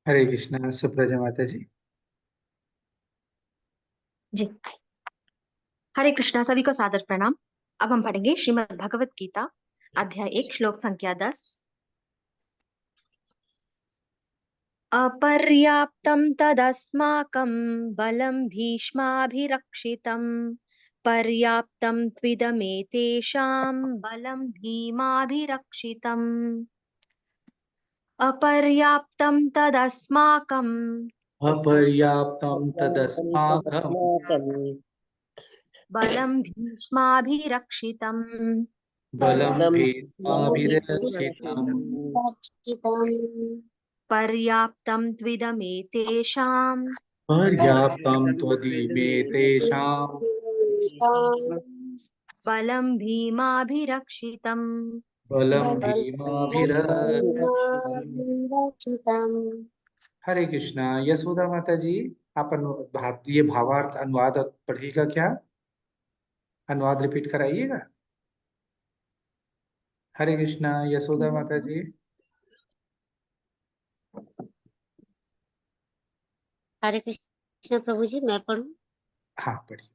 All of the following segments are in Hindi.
हरे कृष्णा सुप्रजा माता जी। जी। हरे कृष्णा, सभी को सादर प्रणाम। अब हम पढ़ेंगे श्रीमद् भगवत गीता अध्याय 1 श्लोक संख्या 10। अपर्याप्तं तदस्माकं बलं भीष्माभिरक्षितं पर्याप्तं त्विदमेतेषां बलं भीमाभिरक्षितम्। अपर्याप्तं तदस्माकं अपर्याप्तं तदस्माकं बलं भीष्माभिरक्षितम्। बलं भीष्माभिरक्षितं पर्याप्तं त्विदमेतेषां पर्याप्तं त्वदीमेतेषां बलं भीमाभिरक्षितम्। बलं भीमाभिरक्षितं। हरे कृष्णा यशोदा माता जी, आप ये भावार्थ अनुवाद पढ़िएगा क्या? अनुवाद रिपीट कराइएगा। हरे कृष्णा यशोदा माता जी। हरे कृष्ण प्रभु जी, मैं पढ़ूं? हाँ पढ़िए।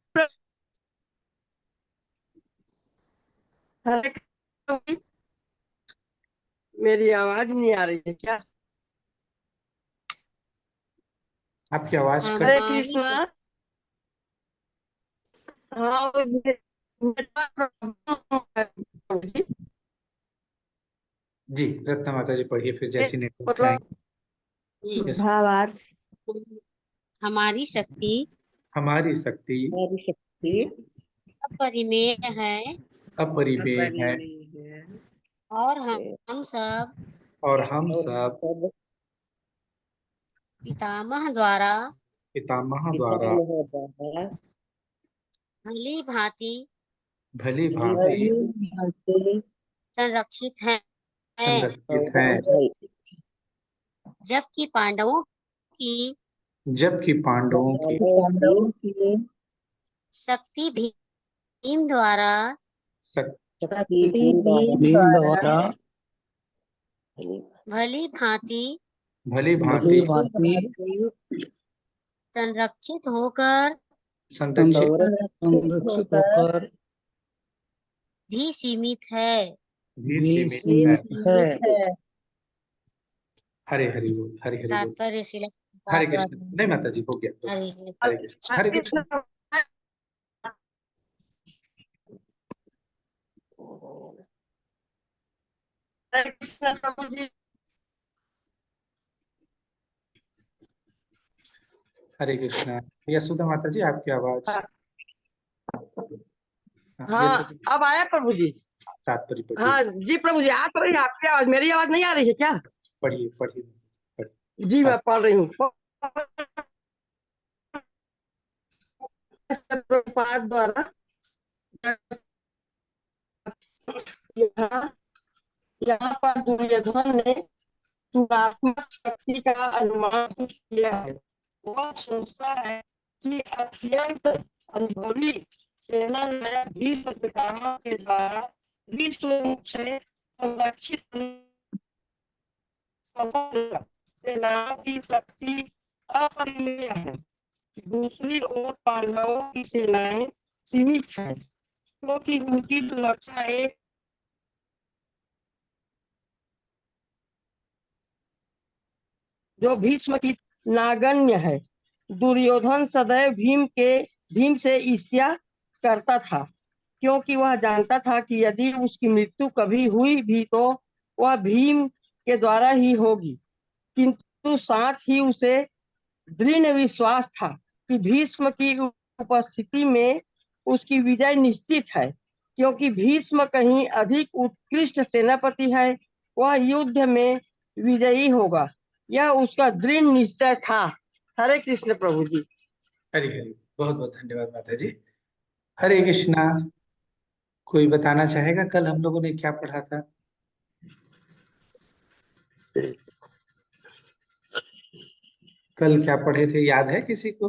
हरे कृष्ण। मेरी आवाज नहीं आ रही है क्या? आपकी आवाज कट। हरे कृष्णा। हाँ जी रत्ना माता जी पढ़िए, फिर जैसी नेटवर्क मतलब आएंगे। यस। भावार्थ। हमारी शक्ति हमारी शक्ति अपरिमेय है अपरिमेय है और हम सब और हम सब पितामह द्वारा पितामह द्वारा भली भांति भली भांति संरक्षित हैं, संरक्षित हैं, जबकि पांडवों की जबकि पांडवों की शक्ति भीम द्वारा शक्ति भली भांति भली भांति संरक्षित होकर संरक्षित भी सीमित है। भी सीमित है। हरे हरि बोल, हरे हरि बोल। तात्पर्य शिला हरे कृष्ण। नहीं माता जी, हो गया बस। हरे कृष्ण, हरे कृष्ण। हरे कृष्ण प्रभु जी। हरे कृष्णा यशोदा माता जी, आपकी आवाज। हाँ अब आया प्रभु जी। तात्पर्य पढ़िए। हाँ जी प्रभु जी, आ तो रही है आपकी आवाज, मेरी आवाज नहीं आ रही है क्या? पढ़िए पढ़िए। जी मैं पढ़ रही हूँ। प्रभुपाद द्वारा यहाँ यहाँ पर दुर्योधन ने तुलनात्मक शक्ति का अनुमान किया है। वह सोचता है कि अत्यंत अनुभवी सेना नायक भीष्म पितामह के द्वारा विश्व रूप से संरक्षित सशस्त्र सेनाओं की शक्ति अपरिमेय है। दूसरी ओर पांडवों की सेनाएं सीमित है, क्योंकि उनकी सुरक्षा एक जो भीष्म की नागण्य है। दुर्योधन सदैव भीम से ईर्ष्या करता था, क्योंकि वह जानता था कि यदि उसकी मृत्यु कभी हुई भी तो वह भीम के द्वारा ही होगी। किंतु साथ ही उसे दृढ़ विश्वास था कि भीष्म की उपस्थिति में उसकी विजय निश्चित है, क्योंकि भीष्म कहीं अधिक उत्कृष्ट सेनापति है। वह युद्ध में विजयी होगा, यह उसका दृढ़ निश्चय था। हरे कृष्ण प्रभु जी। हरे हरे, बहुत बहुत धन्यवाद माता जी। हरे कृष्णा। कोई बताना चाहेगा कल हम लोगों ने क्या पढ़ा था? कल क्या पढ़े थे, याद है किसी को?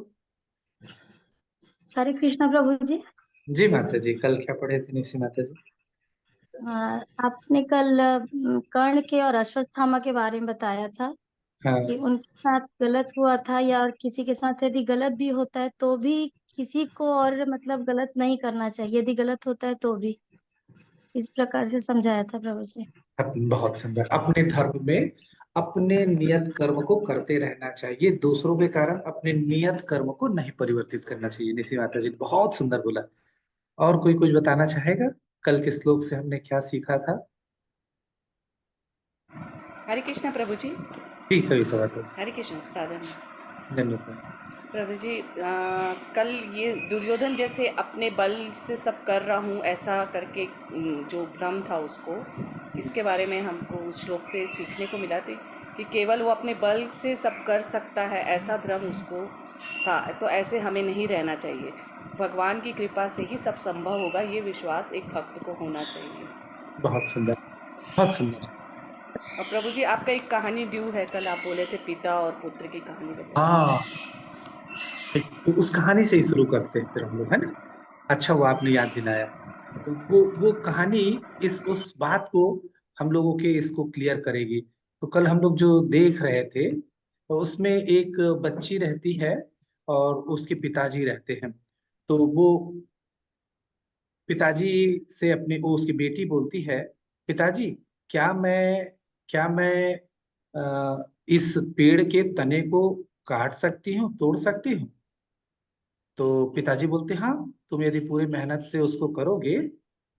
हरे कृष्णा प्रभु जी। जी माता जी, कल क्या पढ़े थे निशी माता जी? आपने कल कर्ण के और अश्वत्थामा के बारे में बताया था। हाँ कि उनके साथ गलत हुआ था, या किसी के साथ यदि गलत भी होता है तो भी किसी को और मतलब गलत नहीं करना चाहिए, यदि गलत होता है तो भी। इस प्रकार से समझाया था प्रभु जी। बहुत सुंदर। अपने धर्म में अपने नियत कर्म को करते रहना चाहिए, दूसरों के कारण अपने नियत कर्म को नहीं परिवर्तित करना चाहिए। निसी माता जी ने बहुत सुंदर बोला। और कोई कुछ बताना चाहेगा? कल के श्लोक से हमने क्या सीखा था? हरे कृष्ण प्रभु जी। ठीक है तो माता जी, हरे कृष्ण साधन। धन्यवाद। प्रभु जी, कल ये दुर्योधन जैसे अपने बल से सब कर रहा हूँ ऐसा करके जो भ्रम था उसको, इसके बारे में हमको उस श्लोक से सीखने को मिला थी कि केवल वो अपने बल से सब कर सकता है ऐसा भ्रम उसको था। तो ऐसे हमें नहीं रहना चाहिए, भगवान की कृपा से ही सब संभव होगा, ये विश्वास एक भक्त को होना चाहिए। बहुत सुंदर, बहुत सुंदर। और प्रभु जी, आपका एक कहानी ड्यू है, कल आप बोले थे पिता और पुत्र की कहानी बताइए। हाँ, तो उस कहानी से ही शुरू करते हैं फिर हम लोग, है ना? अच्छा वो आपने याद दिलाया। तो वो कहानी इस उस बात को हम लोगों के इसको क्लियर करेगी। तो कल हम लोग जो देख रहे थे, तो उसमें एक बच्ची रहती है और उसके पिताजी रहते हैं। तो वो पिताजी से अपनी, वो उसकी बेटी बोलती है, पिताजी क्या मैं इस पेड़ के तने को काट सकती हूँ, तोड़ सकती हूँ? तो पिताजी बोलते हाँ, तुम यदि पूरी मेहनत से उसको करोगे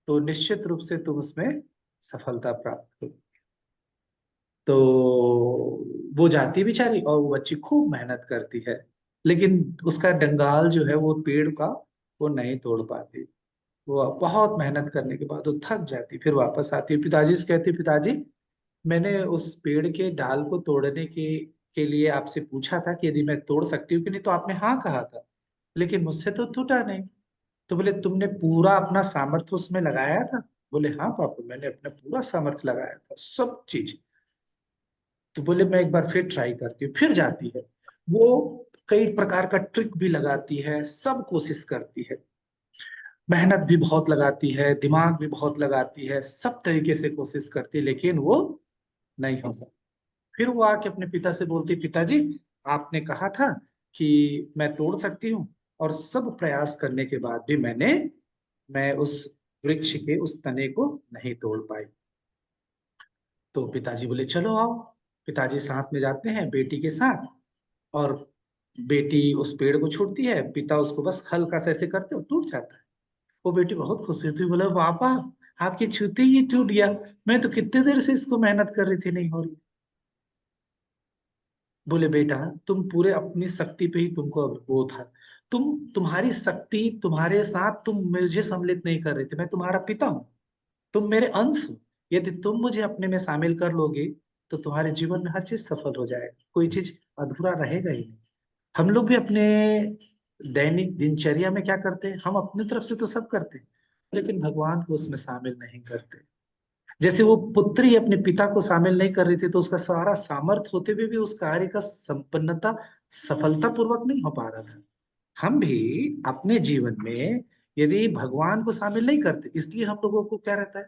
तो निश्चित रूप से तुम उसमें सफलता प्राप्त करोगे। तो वो जाती बेचारी और वो बच्ची खूब मेहनत करती है, लेकिन उसका डंगाल जो है वो पेड़ का वो नहीं तोड़ पाती। वो बहुत मेहनत करने के बाद वो थक जाती, फिर वापस आती है, पिताजी से कहती, पिताजी मैंने उस पेड़ के डाल को तोड़ने के लिए आपसे पूछा था कि यदि मैं तोड़ सकती हूँ कि नहीं, तो आपने हाँ कहा था, लेकिन मुझसे तो टूटा नहीं। तो बोले तुमने पूरा अपना सामर्थ्य उसमें लगाया था? बोले हाँ पापा, मैंने अपना पूरा सामर्थ्य लगाया था, सब चीज। तो बोले मैं एक बार फिर ट्राई करती हूँ। फिर जाती है, वो कई प्रकार का ट्रिक भी लगाती है, सब कोशिश करती है, मेहनत भी बहुत लगाती है, दिमाग भी बहुत लगाती है, सब तरीके से कोशिश करती है, लेकिन वो नहीं होता। फिर वो आके अपने पिता से बोलती, पिताजी आपने कहा था कि मैं तोड़ सकती हूँ, और सब प्रयास करने के बाद भी मैं उस वृक्ष के उस तने को नहीं तोड़ पाई। तो पिताजी बोले चलो आओ। पिताजी साथ में जाते हैं बेटी के साथ, और बेटी उस पेड़ को छूटती है, पिता उसको बस हल्का सा ऐसे करते हो टूट जाता है। वो बेटी बहुत खुश होती है, बोला पापा आपके छूते ही टूट गया, मैं तो कितने देर से इसको मेहनत कर रही थी, नहीं हो रही। बोले बेटा तुम पूरे अपनी शक्ति पे ही तुमको वो था, तुम्हारी शक्ति तुम्हारे साथ, तुम मुझे सम्मिलित नहीं कर रहे थे, मैं तुम्हारा पिता हूँ, तुम मेरे अंश हो। यदि तुम मुझे अपने में शामिल कर लोगे तो तुम्हारे जीवन में हर चीज सफल हो जाएगा, कोई चीज अधूरा रहेगा ही नहीं। हम लोग भी अपने दैनिक दिनचर्या में क्या करते हैं, हम अपनी तरफ से तो सब करते हैं, लेकिन भगवान को उसमें शामिल नहीं करते। जैसे वो पुत्री अपने पिता को शामिल नहीं कर रही थी, तो उसका सारा सामर्थ्य होते हुए भी उस कार्य का संपन्नता सफलता पूर्वक नहीं हो पा रहा था। हम भी अपने जीवन में यदि भगवान को शामिल नहीं करते, इसलिए हम लोगों को क्या रहता है,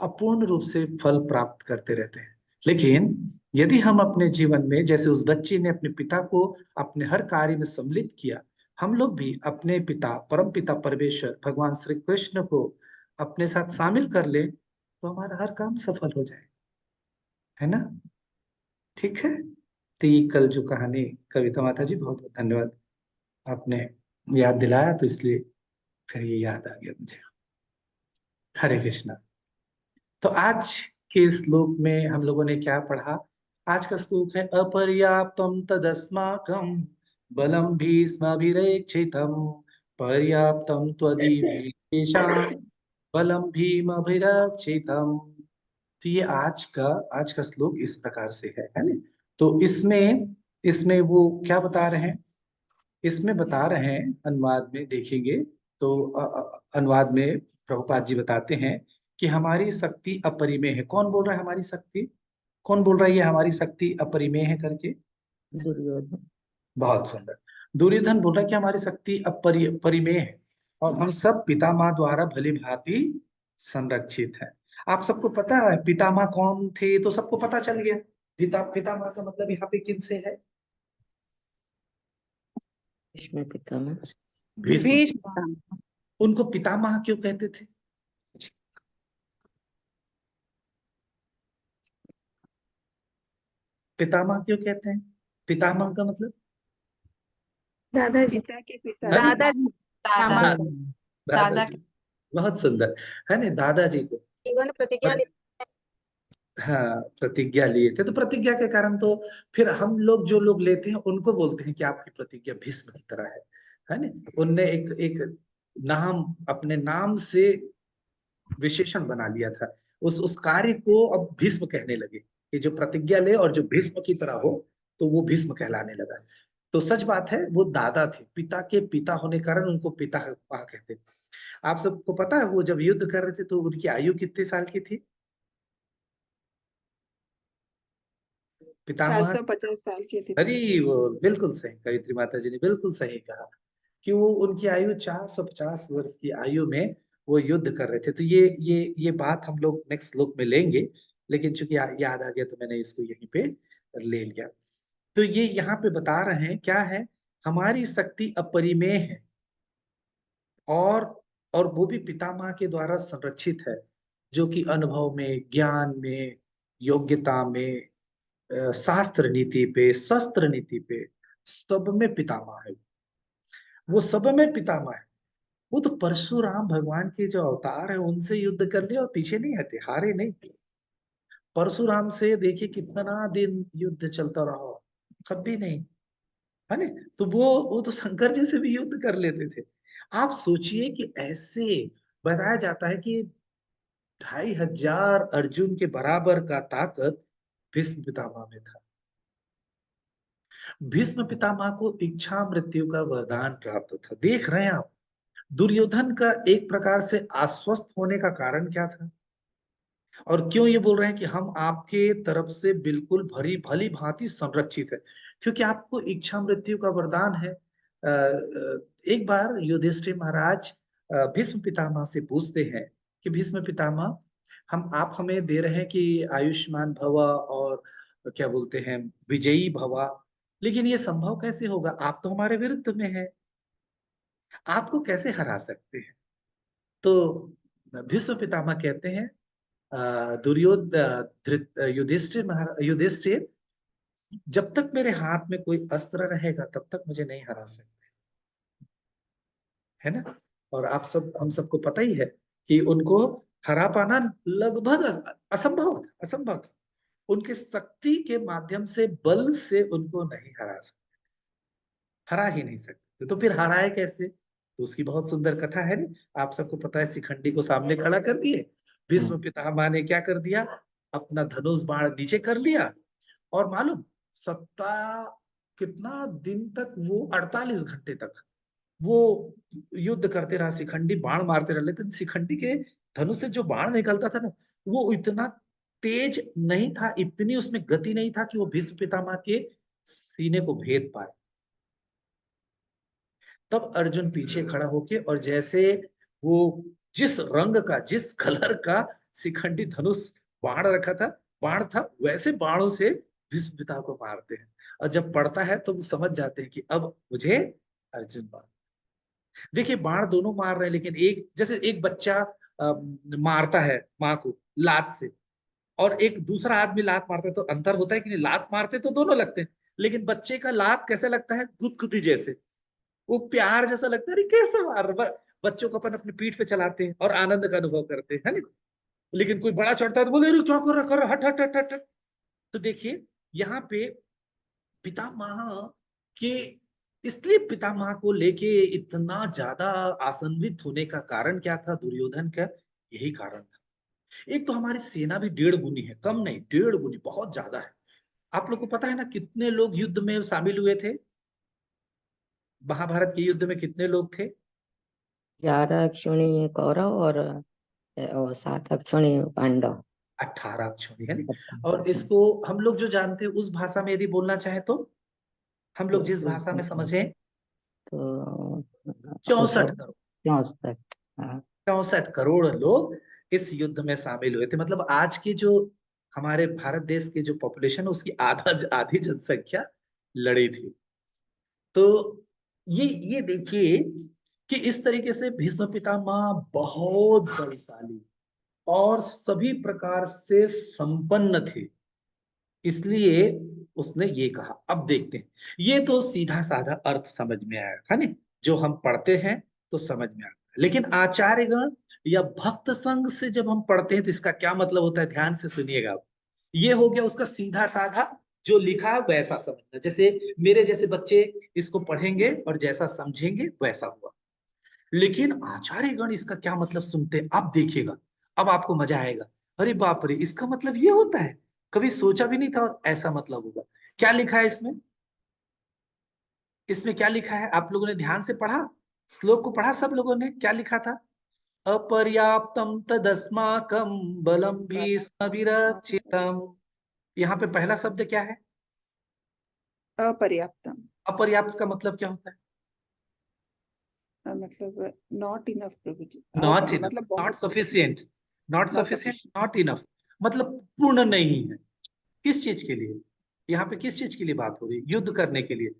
अपूर्ण रूप से फल प्राप्त करते रहते हैं। लेकिन यदि हम अपने जीवन में, जैसे उस बच्ची ने अपने पिता को अपने हर कार्य में सम्मिलित किया, हम लोग भी अपने पिता परम पिता परमेश्वर भगवान श्री कृष्ण को अपने साथ शामिल कर ले, तो हमारा हर काम सफल हो जाए, है ना? ठीक है। तो ये कल जो कहानी, कविता माता जी बहुत बहुत धन्यवाद, आपने याद दिलाया, तो इसलिए फिर ये याद आ गया मुझे। हरे कृष्णा। तो आज के श्लोक में हम लोगों ने क्या पढ़ा? आज का श्लोक है अपर्याप्तम तदस्माकं बलम भीष्माभिरक्षितम् पर्याप्तम त्वदीयेषां बलम भीमाभिरक्षितम्। तो ये आज का श्लोक इस प्रकार से है ना? तो इसमें इसमें वो क्या बता रहे हैं? इसमें बता रहे हैं, अनुवाद में देखेंगे तो अनुवाद में प्रभुपाद जी बताते हैं कि हमारी शक्ति अपरिमेय है। कौन बोल रहा है हमारी शक्ति? कौन बोल रहा है ये हमारी शक्ति अपरिमेय है करके? दुर्योधन। बहुत सुंदर। दुर्योधन बोल रहा है कि हमारी शक्ति अपरिमेय है, और हम सब पितामह द्वारा भली भांति संरक्षित है। आप सबको पता है पितामह कौन थे? तो सबको पता चल गया। पितामह का मतलब यहाँ पे किन से है? भीष्म पितामह। भीष्म। भीष्म पितामह। उनको पितामह क्यों कहते थे? पितामह क्यों कहते हैं? पितामह का मतलब दादाजी के पिता है ना? दादाजी दादा, दादा दादाजी। बहुत सुंदर है ना, दादाजी को। जीवन प्रतिज्ञा और हाँ, प्रतिज्ञा लिए थे, तो प्रतिज्ञा के कारण तो फिर हम लोग जो लोग लेते हैं उनको बोलते हैं कि आपकी प्रतिज्ञा भीष्म की तरह है ना। उनने एक एक नाम, अपने नाम से विशेषण बना लिया था। उस कार्य को अब भीष्म कहने लगे कि जो प्रतिज्ञा ले और जो भीष्म की तरह हो, तो वो भीष्म कहलाने लगा। तो सच बात है, वो दादा थे, पिता के पिता होने के कारण उनको पिता कहते। आप सबको पता है, वो जब युद्ध कर रहे थे तो उनकी आयु कितने साल की थी? पितामह 450 साल की थी। अरे वो बिल्कुल सही, कवित्री माता जी ने बिल्कुल सही कहा कि वो उनकी आयु 450 वर्ष की आयु में वो युद्ध कर रहे थे। तो ये बात हम लोग नेक्स्ट श्लोक में लेंगे, लेकिन चूंकि याद आ गया तो मैंने इसको यहीं पे ले लिया। तो ये यहाँ पे बता रहे हैं क्या है, हमारी शक्ति अपरिमेय है, और वो भी पितामह के द्वारा संरक्षित है, जो कि अनुभव में, ज्ञान में, योग्यता में, शास्त्र नीति पे, शस्त्र नीति पे, सब में पितामह है। वो सब में पितामह है। वो तो परशुराम भगवान के जो अवतार है उनसे युद्ध कर लिए और पीछे नहीं हटे, हारे नहीं। परशुराम से देखिए कितना दिन युद्ध चलता रहा, कभी नहीं, है ना। तो वो तो शंकर जी से भी युद्ध कर लेते थे। आप सोचिए कि ऐसे बताया जाता है कि 2500 अर्जुन के बराबर का ताकत भीष्म पितामह में था। भीष्म पितामह को इच्छा मृत्यु का वरदान प्राप्त था। देख रहे हैं आप, दुर्योधन का एक प्रकार से आश्वस्त होने का कारण क्या था, और क्यों ये बोल रहे हैं कि हम आपके तरफ से बिल्कुल भली भांति संरक्षित है? क्योंकि आपको इच्छा मृत्यु का वरदान है। एक बार युधिष्ठिर महाराज भीष्म पितामह से पूछते हैं कि भीष्म पितामह, आप हमें दे रहे हैं कि आयुष्मान भव और क्या बोलते हैं, विजयी भवा, लेकिन ये संभव कैसे होगा? आप तो हमारे विरुद्ध में है, आपको कैसे हरा सकते हैं? तो भीष्म पितामह कहते हैं, युधिष्ठिर, जब तक मेरे हाथ में कोई अस्त्र रहेगा तब तक मुझे नहीं हरा सकते, है ना। और आप सब, हम सबको पता ही है कि उनको हरा पाना लगभग असंभव था, असंभव था। उनके शक्ति के माध्यम से, बल से उनको नहीं हरा सकते, हरा ही नहीं सकते। तो फिर हराए कैसे? तो उसकी बहुत सुंदर कथा है ना। आप सबको पता है, शिखंडी को सामने खड़ा कर दिए, भीष्म पितामह ने क्या कर दिया, अपना धनुष बाण नीचे कर लिया, और मालूम, सत्ता कितना दिन तक, वो 48 घंटे तक वो युद्ध करते रहा, शिखंडी बाण मारते रहे, लेकिन शिखंडी के धनुष से जो बाण निकलता था ना, वो इतना तेज नहीं था, इतनी उसमें गति नहीं था कि वो भीष्म पितामह के सीने को भेद पाए। तब अर्जुन पीछे खड़ा होके, और जैसे वो जिस रंग का, जिस कलर का शिखंडी धनुष बाण रखा था, बाण था, वैसे बाणों से भीष्म पिता को मारते हैं। और जब पड़ता है तो वो समझ जाते हैं कि अब मुझे अर्जुन मार। देखिए, बाण दोनों मार रहे हैं, लेकिन एक, जैसे एक बच्चा मारता है माँ को लात से, और एक दूसरा आदमी लात मारता है, तो अंतर होता है कि नहीं? लात मारते तो दोनों लगते हैं, लेकिन बच्चे का लात कैसे लगता है? गुदगुदी जैसे, वो प्यार जैसा लगता है। अरे कैसे मार, बच्चों को अपन अपनी पीठ पे चलाते हैं और आनंद का अनुभव करते हैं, है ना। लेकिन कोई बड़ा चढ़ता है तो बोले, अरे क्या कर रहा, हट हट हट हट हट। तो देखिए, यहाँ पे पितामह के, इसलिए पितामह को लेके इतना ज्यादा आसन्वित होने का कारण क्या था दुर्योधन का? यही कारण था। एक तो हमारी सेना भी 1.5 गुनी है, कम नहीं, 1.5 गुनी, बहुत ज्यादा है। आप लोग को पता है ना कितने लोग युद्ध में शामिल हुए थे? महाभारत के युद्ध में कितने लोग थे? 11 अक्षौणी कौरव और 7 अक्षौणी पांडव। 18 अक्षौणी, है ना। और इसको हम लोग जो जानते हैं उस भाषा में यदि बोलना चाहे तो, हम लोग जिस भाषा में समझे, तो 64 करोड़, 64। हाँ। 64 करोड़ लोग इस युद्ध में शामिल हुए थे। मतलब आज के जो हमारे भारत देश के जो पॉपुलेशन है उसकी आधी जनसंख्या लड़ी थी। तो ये देखिए कि इस तरीके से भीष्म पितामह बहुत बलशाली और सभी प्रकार से संपन्न थे, इसलिए उसने ये कहा। अब देखते हैं, ये तो सीधा साधा अर्थ समझ में आया है ना, जो हम पढ़ते हैं तो समझ में आता है। लेकिन आचार्यगण या भक्त संघ से जब हम पढ़ते हैं तो इसका क्या मतलब होता है, ध्यान से सुनिएगा। ये हो गया उसका सीधा साधा, जो लिखा है वैसा समझना। जैसे मेरे जैसे बच्चे इसको पढ़ेंगे और जैसा समझेंगे वैसा हुआ। लेकिन आचार्यगण इसका क्या मतलब सुनते हैं, आप देखिएगा, अब आपको मजा आएगा। अरे बाप रे, इसका मतलब ये होता है, कभी सोचा भी नहीं था और ऐसा मतलब होगा। क्या लिखा है इसमें, इसमें क्या लिखा है, आप लोगों ने ध्यान से पढ़ा, श्लोक को पढ़ा सब लोगों ने, क्या लिखा था? अपर्याप्तम तदस्माकं बलम भीष्म विरक्षितम। यहाँ पे पहला शब्द क्या है? अपर्याप्तम। अपर्याप्त का मतलब क्या होता है? मतलब not enough Prabhu ji. Not enough, मतलब नॉट बहुत sufficient, not not sufficient, sufficient. Not enough, मतलब पूर्ण नहीं है। किस चीज के लिए? यहाँ पे किस चीज के लिए बात हो रही है? युद्ध करने के लिए।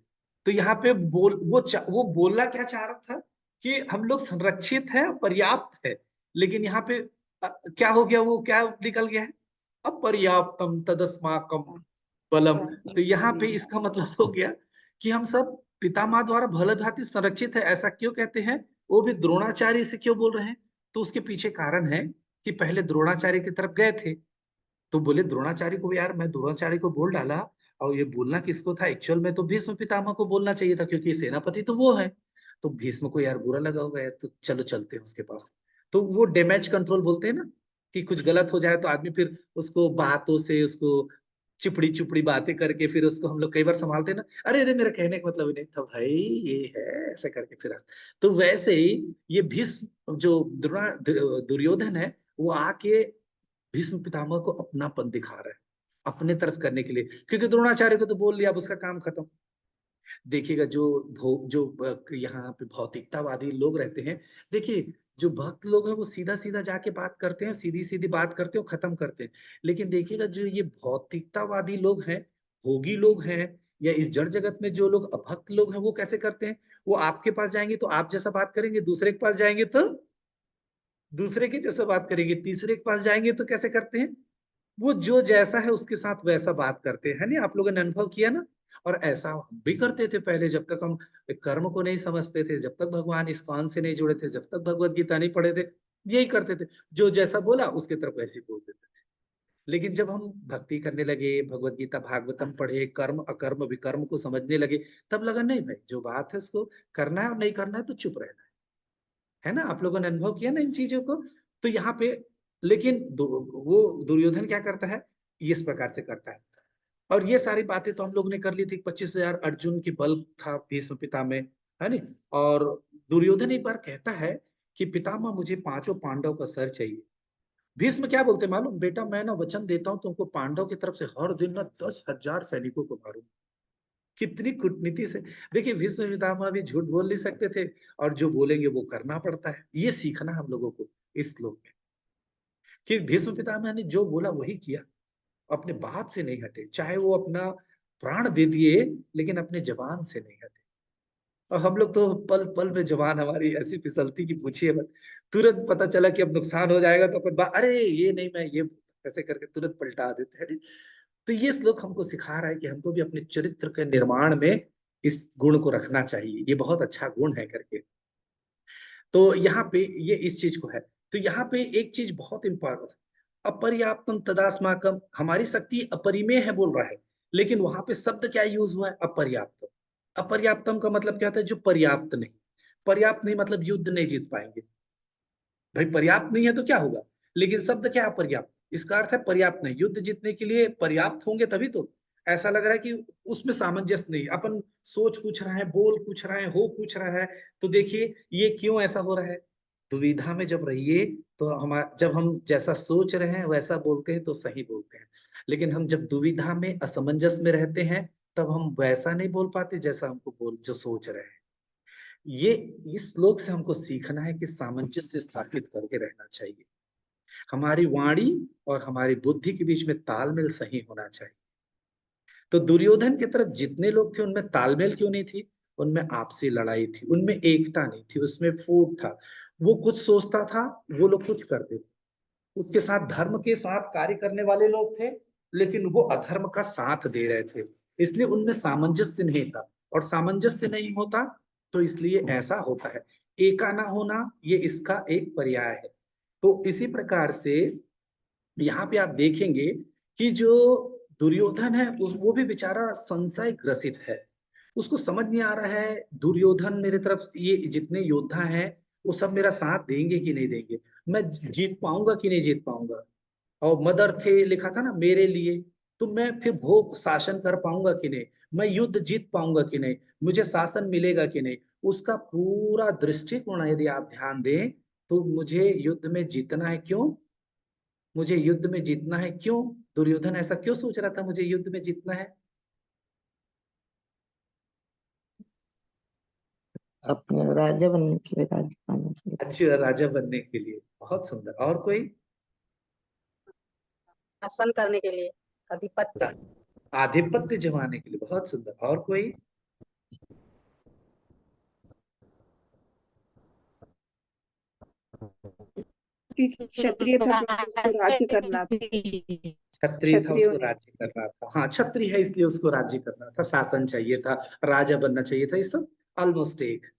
तो यहाँ पे वो बोलना क्या चाह रहा था कि हम लोग संरक्षित है, पर्याप्त है। लेकिन यहाँ पे क्या हो गया, वो क्या निकल गया है? अपर्याप्तम तदस्माकम बलम। तो यहाँ पे इसका मतलब हो गया कि हम सब पितामह द्वारा भली भांति संरक्षित है। ऐसा क्यों कहते हैं? वो भी द्रोणाचार्य से क्यों बोल रहे हैं? तो उसके पीछे कारण है कि पहले द्रोणाचार्य की तरफ गए थे, तो बोले द्रोणाचार्य को, यार मैं द्रोणाचार्य को बोल डाला, और ये बोलना किसको था एक्चुअल में? तो भीष्म पितामह को बोलना चाहिए था, क्योंकि सेनापति तो वो है। तो भीष्म को यार बुरा लगा होगा यार, तो चलो चलते हैं उसके पास। तो वो डैमेज कंट्रोल बोलते हैं ना, कि कुछ गलत हो जाए तो आदमी फिर उसको बातों से, उसको चिपड़ी चुपड़ी बातें करके फिर उसको हम लोग कई बार संभालते हैं ना, अरे अरे मेरा कहने का मतलब ही नहीं था भाई, ये है ऐसे करके फिर। तो वैसे ही ये भीष्म जो दुर्योधन है, वो आके भीष्म पितामह को अपनापन दिखा रहा है अपने तरफ करने के लिए, क्योंकि द्रोणाचार्य को तो बोल लिया, अब उसका काम खत्म। देखिएगा जो यहाँ पे भौतिकतावादी लोग रहते हैं, देखिए जो भक्त लोग हैं वो सीधा सीधा जाके बात करते हैं, सीधी सीधी बात करते हैं, खत्म करते हैं। लेकिन देखिएगा जो ये भौतिकतावादी लोग हैं, भोगी लोग हैं, या इस जड़ जगत में जो लोग अभक्त लोग हैं, वो कैसे करते हैं? वो आपके पास जाएंगे तो आप जैसा बात करेंगे, दूसरे के पास जाएंगे तो दूसरे के जैसा बात करेंगे, तीसरे के पास जाएंगे तो कैसे करते हैं? वो जो जैसा है उसके साथ वैसा बात करते हैं, है ना? आप लोगों ने अनुभव किया ना। और ऐसा हम भी करते थे पहले, जब तक हम कर्म को नहीं समझते थे, जब तक भगवान इस्कॉन से नहीं जुड़े थे, जब तक भगवत गीता नहीं पढ़े थे, यही करते थे, जो जैसा बोला उसके तरफ वैसे बोल देते थे। लेकिन जब हम भक्ति करने लगे, भगवत गीता भागवतम पढ़े, कर्म अकर्म विकर्म को समझने लगे, तब लगा नहीं भाई, जो बात है उसको करना है और नहीं करना है तो चुप रहना है ना? आप लोगों ने अनुभव किया ना इन चीजों को। तो यहाँ पे लेकिन वो दुर्योधन क्या करता है, इस प्रकार से करता है। और ये सारी बातें तो हम लोग ने कर ली थी। 25,000 अर्जुन की बल था भीष्म पिता में, है नी? और दुर्योधन एक बार कहता है कि पितामह मुझे 5 पांडव का सर चाहिए। भीष्म क्या बोलते मालूम? बेटा मैं ना वचन देता हूँ तुमको, पांडव की तरफ से हर दिन ना 10,000 सैनिकों को मारूंगा। कितनी कूटनीति से। देखिए भीष्म पितामह भी झूठ बोल नहीं सकते थे, और जो बोलेंगे वो करना पड़ता है। ये सीखना हम लोगों को इस श्लोक में, कि भीष्म पितामह ने जो बोला वही किया, अपने बात से नहीं हटे, चाहे वो अपना प्राण दे दिए, लेकिन अपने जवान से नहीं हटे। और हम लोग तो पल पल में जवान हमारी ऐसी फिसलती की पूछिए मत। तुरंत पता चला कि अब नुकसान हो जाएगा तो अपन अरे ये नहीं, मैं ये ऐसे करके तुरंत पलटा देते हैं। तो ये श्लोक हमको सिखा रहा है कि हमको भी अपने चरित्र के निर्माण में इस गुण को रखना चाहिए, ये बहुत अच्छा गुण है करके। तो यहाँ पे ये इस चीज को है। तो यहाँ पे एक चीज बहुत इंपॉर्टेंट, अपर्याप्तम तदास्माकम, हमारी शक्ति अपरिमेय है बोल रहा है, लेकिन वहां पे शब्द क्या यूज हुआ है? अपर्याप्त। अपर्याप्तम का मतलब क्या होता है? जो पर्याप्त नहीं। पर्याप्त नहीं मतलब युद्ध नहीं जीत पाएंगे भाई, पर्याप्त नहीं है तो क्या होगा? लेकिन शब्द क्या है? पर्याप्त, इसका अर्थ है पर्याप्त नहीं, युद्ध जीतने के लिए पर्याप्त होंगे तभी तो। ऐसा लग रहा है कि उसमें सामंजस्य नहीं, अपन सोच कुछ रहे हैं, बोल कुछ रहे हैं, हो कुछ रहा है। तो देखिए ये क्यों ऐसा हो रहा है? दुविधा में जब रहिए तो जब हम जैसा सोच रहे हैं वैसा बोलते हैं तो सही बोलते हैं, लेकिन हम जब दुविधा में असमंजस में रहते हैं तब हम वैसा नहीं बोल पाते जैसा हमको बोल जो सोच रहे हैं। ये इस श्लोक से हमको सीखना है कि सामंजस्य स्थापित करके रहना चाहिए। हमारी वाणी और हमारी बुद्धि के बीच में तालमेल सही होना चाहिए। तो दुर्योधन की तरफ जितने लोग थे उनमें तालमेल क्यों नहीं थी? उनमें आपसी लड़ाई थी, उनमें एकता नहीं थी, उसमें फूट था। वो कुछ सोचता था, वो लोग कुछ करते थे। उसके साथ धर्म के साथ कार्य करने वाले लोग थे, लेकिन वो अधर्म का साथ दे रहे थे। इसलिए उनमें सामंजस्य नहीं था, और सामंजस्य नहीं होता तो इसलिए ऐसा होता है। एका ना होना ये इसका एक पर्याय है। तो इसी प्रकार से यहाँ पे आप देखेंगे कि जो दुर्योधन है वो भी बेचारा संशय ग्रसित है। उसको समझ नहीं आ रहा है दुर्योधन मेरे तरफ ये जितने योद्धा हैं वो सब मेरा साथ देंगे कि नहीं देंगे, मैं जीत पाऊंगा कि नहीं जीत पाऊंगा। और मदर थे लिखा था ना मेरे लिए, तो मैं फिर भोग शासन कर पाऊंगा कि नहीं, मैं युद्ध जीत पाऊंगा कि नहीं, मुझे शासन मिलेगा कि नहीं। उसका पूरा दृष्टिकोण यदि आप ध्यान दें तो मुझे युद्ध में जीतना है क्यों, मुझे युद्ध में जीतना है क्यों, दुर्योधन ऐसा क्यों सोच रहा था मुझे युद्ध में जीतना है? अपने राजा बनने के लिए, राज्य पाने के लिए। अच्छा, राजा बनने के लिए। बहुत सुंदर। और कोई? शासन करने के लिए, आधिपत्य। आधिपत्य जमाने के लिए। बहुत सुंदर। और कोई? कि क्षत्रिय था तो उसको राज्य करना था। क्षत्रिय था, क्षत्रियों उसको ने राज्य करना था। हाँ, क्षत्रिय है इसलिए उसको राज्य करना था, शासन चाहिए था, राजा बनना चाहिए था। ये सब ऑलमोस्ट एक।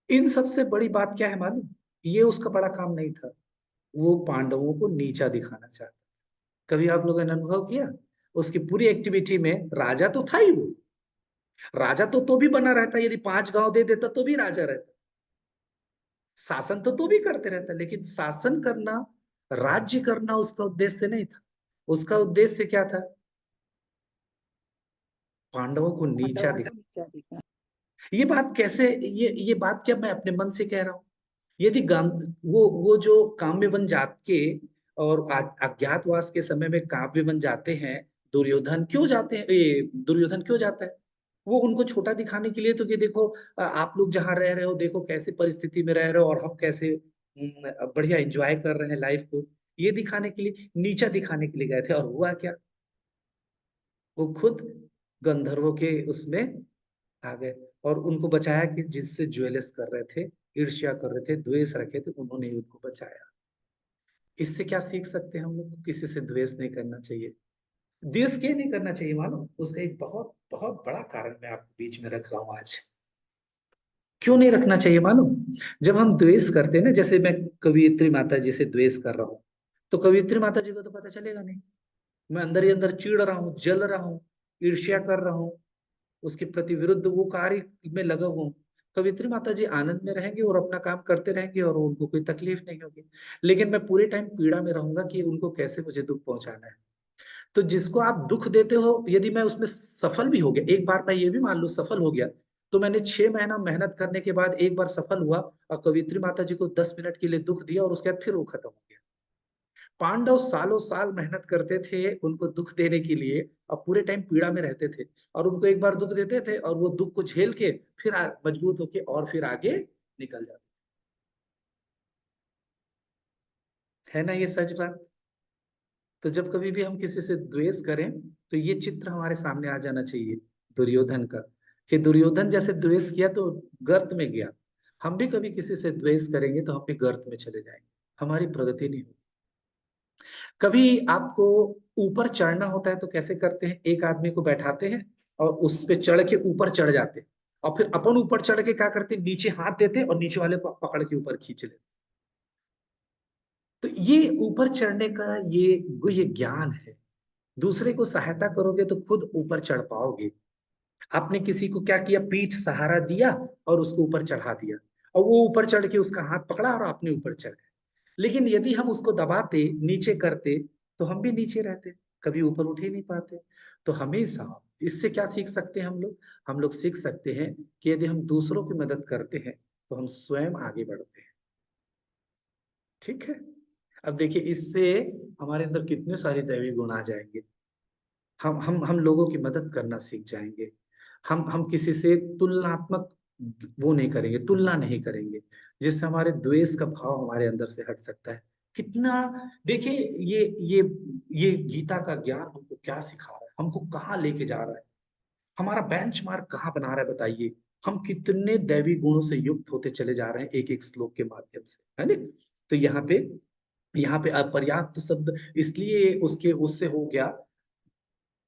इन सबसे बड़ी बात क्या है मालूम? ये उसका बड़ा काम नहीं था। वो पांडवों को नीचा दिखाना चाहता। कभी आप लोगों ने अनुभव किया? उसकी पूरी एक्टिविटी में राजा तो था ही वो। राजा तो भी बना रहता, यदि 5 गांव दे देता तो भी राजा रहता। शासन तो भी करते रहता, लेकिन शासन करना, राज्य करना उसका उद्देश्य नहीं था। उसका उद्देश्य क्या था? पांडवों को नीचा दिखाना। नीचा दिखा। ये बात कैसे, ये बात क्या मैं अपने मन से कह रहा हूँ? यदि वो जो काम्यवन जात के और अज्ञातवास के समय में काव्यवन जाते हैं, दुर्योधन क्यों जाते हैं, ये दुर्योधन क्यों जाता है? वो उनको छोटा दिखाने के लिए, तो कि देखो आप लोग जहाँ रह रहे हो, देखो कैसे परिस्थिति में रह रहे हो और हम कैसे बढ़िया एंजॉय कर रहे हैं लाइफ को। ये दिखाने के लिए, नीचा दिखाने के लिए गए थे। और हुआ क्या? वो खुद गंधर्वों के उसमें आ गए और उनको बचाया, कि जिससे ज्वेलस कर रहे थे, ईर्ष्या कर रहे थे, द्वेष रखे थे, उन्होंने ही उनको बचाया। इससे क्या सीख सकते हैं हम लोग को? किसी से द्वेष नहीं करना चाहिए। द्वेष क्यों नहीं करना चाहिए मालूम? उसका एक बहुत बहुत बड़ा कारण मैं आपके बीच में रख रहा हूं आज। क्यों नहीं रखना चाहिए मालूम? जब हम द्वेष करते हैं ना, जैसे मैं कवियत्री माता जी से द्वेष कर रहा हूँ, तो कवियत्री माता जी को तो पता चलेगा नहीं। मैं अंदर ही अंदर चिढ़ रहा हूँ, जल रहा हूँ, ईर्ष्या कर रहा हूँ, उसके प्रति विरुद्ध वो कार्य में लगा हुआ हूँ। कवित्री माता जी आनंद में रहेंगे और अपना काम करते रहेंगे और उनको कोई तकलीफ नहीं होगी। लेकिन मैं पूरे टाइम पीड़ा में रहूंगा कि उनको कैसे मुझे दुख पहुंचाना है। तो जिसको आप दुख देते हो, यदि मैं उसमें सफल भी हो गया, एक बार मैं ये भी मान लू सफल हो गया, तो मैंने 6 महीना मेहनत करने के बाद एक बार सफल हुआ और कवित्री माता जी को 10 मिनट के लिए दुख दिया और उसके बाद फिर वो खत्म हो गया। पांडव सालों साल मेहनत करते थे उनको दुख देने के लिए और पूरे टाइम पीड़ा में रहते थे, और उनको एक बार दुख देते थे और वो दुख को झेल के फिर मजबूत होके और फिर आगे निकल जाते। है ना ये सच बात? तो जब कभी भी हम किसी से द्वेष करें तो ये चित्र हमारे सामने आ जाना चाहिए दुर्योधन का, कि दुर्योधन जैसे द्वेष किया तो गर्त में गया। हम भी कभी किसी से द्वेष करेंगे तो हम भी गर्त में चले जाएंगे, हमारी प्रगति नहीं होगी। कभी आपको ऊपर चढ़ना होता है तो कैसे करते हैं? एक आदमी को बैठाते हैं और उस पे चढ़ के ऊपर चढ़ जाते हैं, और फिर अपन ऊपर चढ़ के क्या करते हैं, नीचे हाथ देते हैं और नीचे वाले को पकड़ के ऊपर खींच लेते। तो ये ऊपर चढ़ने का ये ज्ञान है। दूसरे को सहायता करोगे तो खुद ऊपर चढ़ पाओगे। आपने किसी को क्या किया, पीठ सहारा दिया और उसको ऊपर चढ़ा दिया, और वो ऊपर चढ़ के उसका हाथ पकड़ा और आपने ऊपर चढ़ गए। लेकिन यदि हम उसको दबाते, नीचे करते, तो हम भी नीचे रहते, कभी ऊपर उठ ही नहीं पाते। तो हमेशा इससे क्या सीख सकते हैं हम लोग? हम लोग सीख सकते हैं कि यदि हम दूसरों की मदद करते हैं तो हम स्वयं आगे बढ़ते हैं। ठीक है? अब देखिए, इससे हमारे अंदर कितने सारे दैवी गुण आ जाएंगे। हम लोगों की मदद करना सीख जाएंगे। हम किसी से तुलनात्मक वो नहीं करेंगे, तुलना नहीं करेंगे, जिससे हमारे द्वेष का भाव हमारे अंदर से हट सकता है। कितना, देखिए ये ये गीता का ज्ञान हमको क्या सिखा रहा है, हमको कहाँ लेके जा रहा है, हमारा बेंचमार्क कहाँ बना रहा है बताइए। हम कितने दैवी गुणों से युक्त होते चले जा रहे हैं एक एक श्लोक के माध्यम से, है ना। तो यहाँ पे अपर्याप्त शब्द इसलिए उसके उससे हो गया,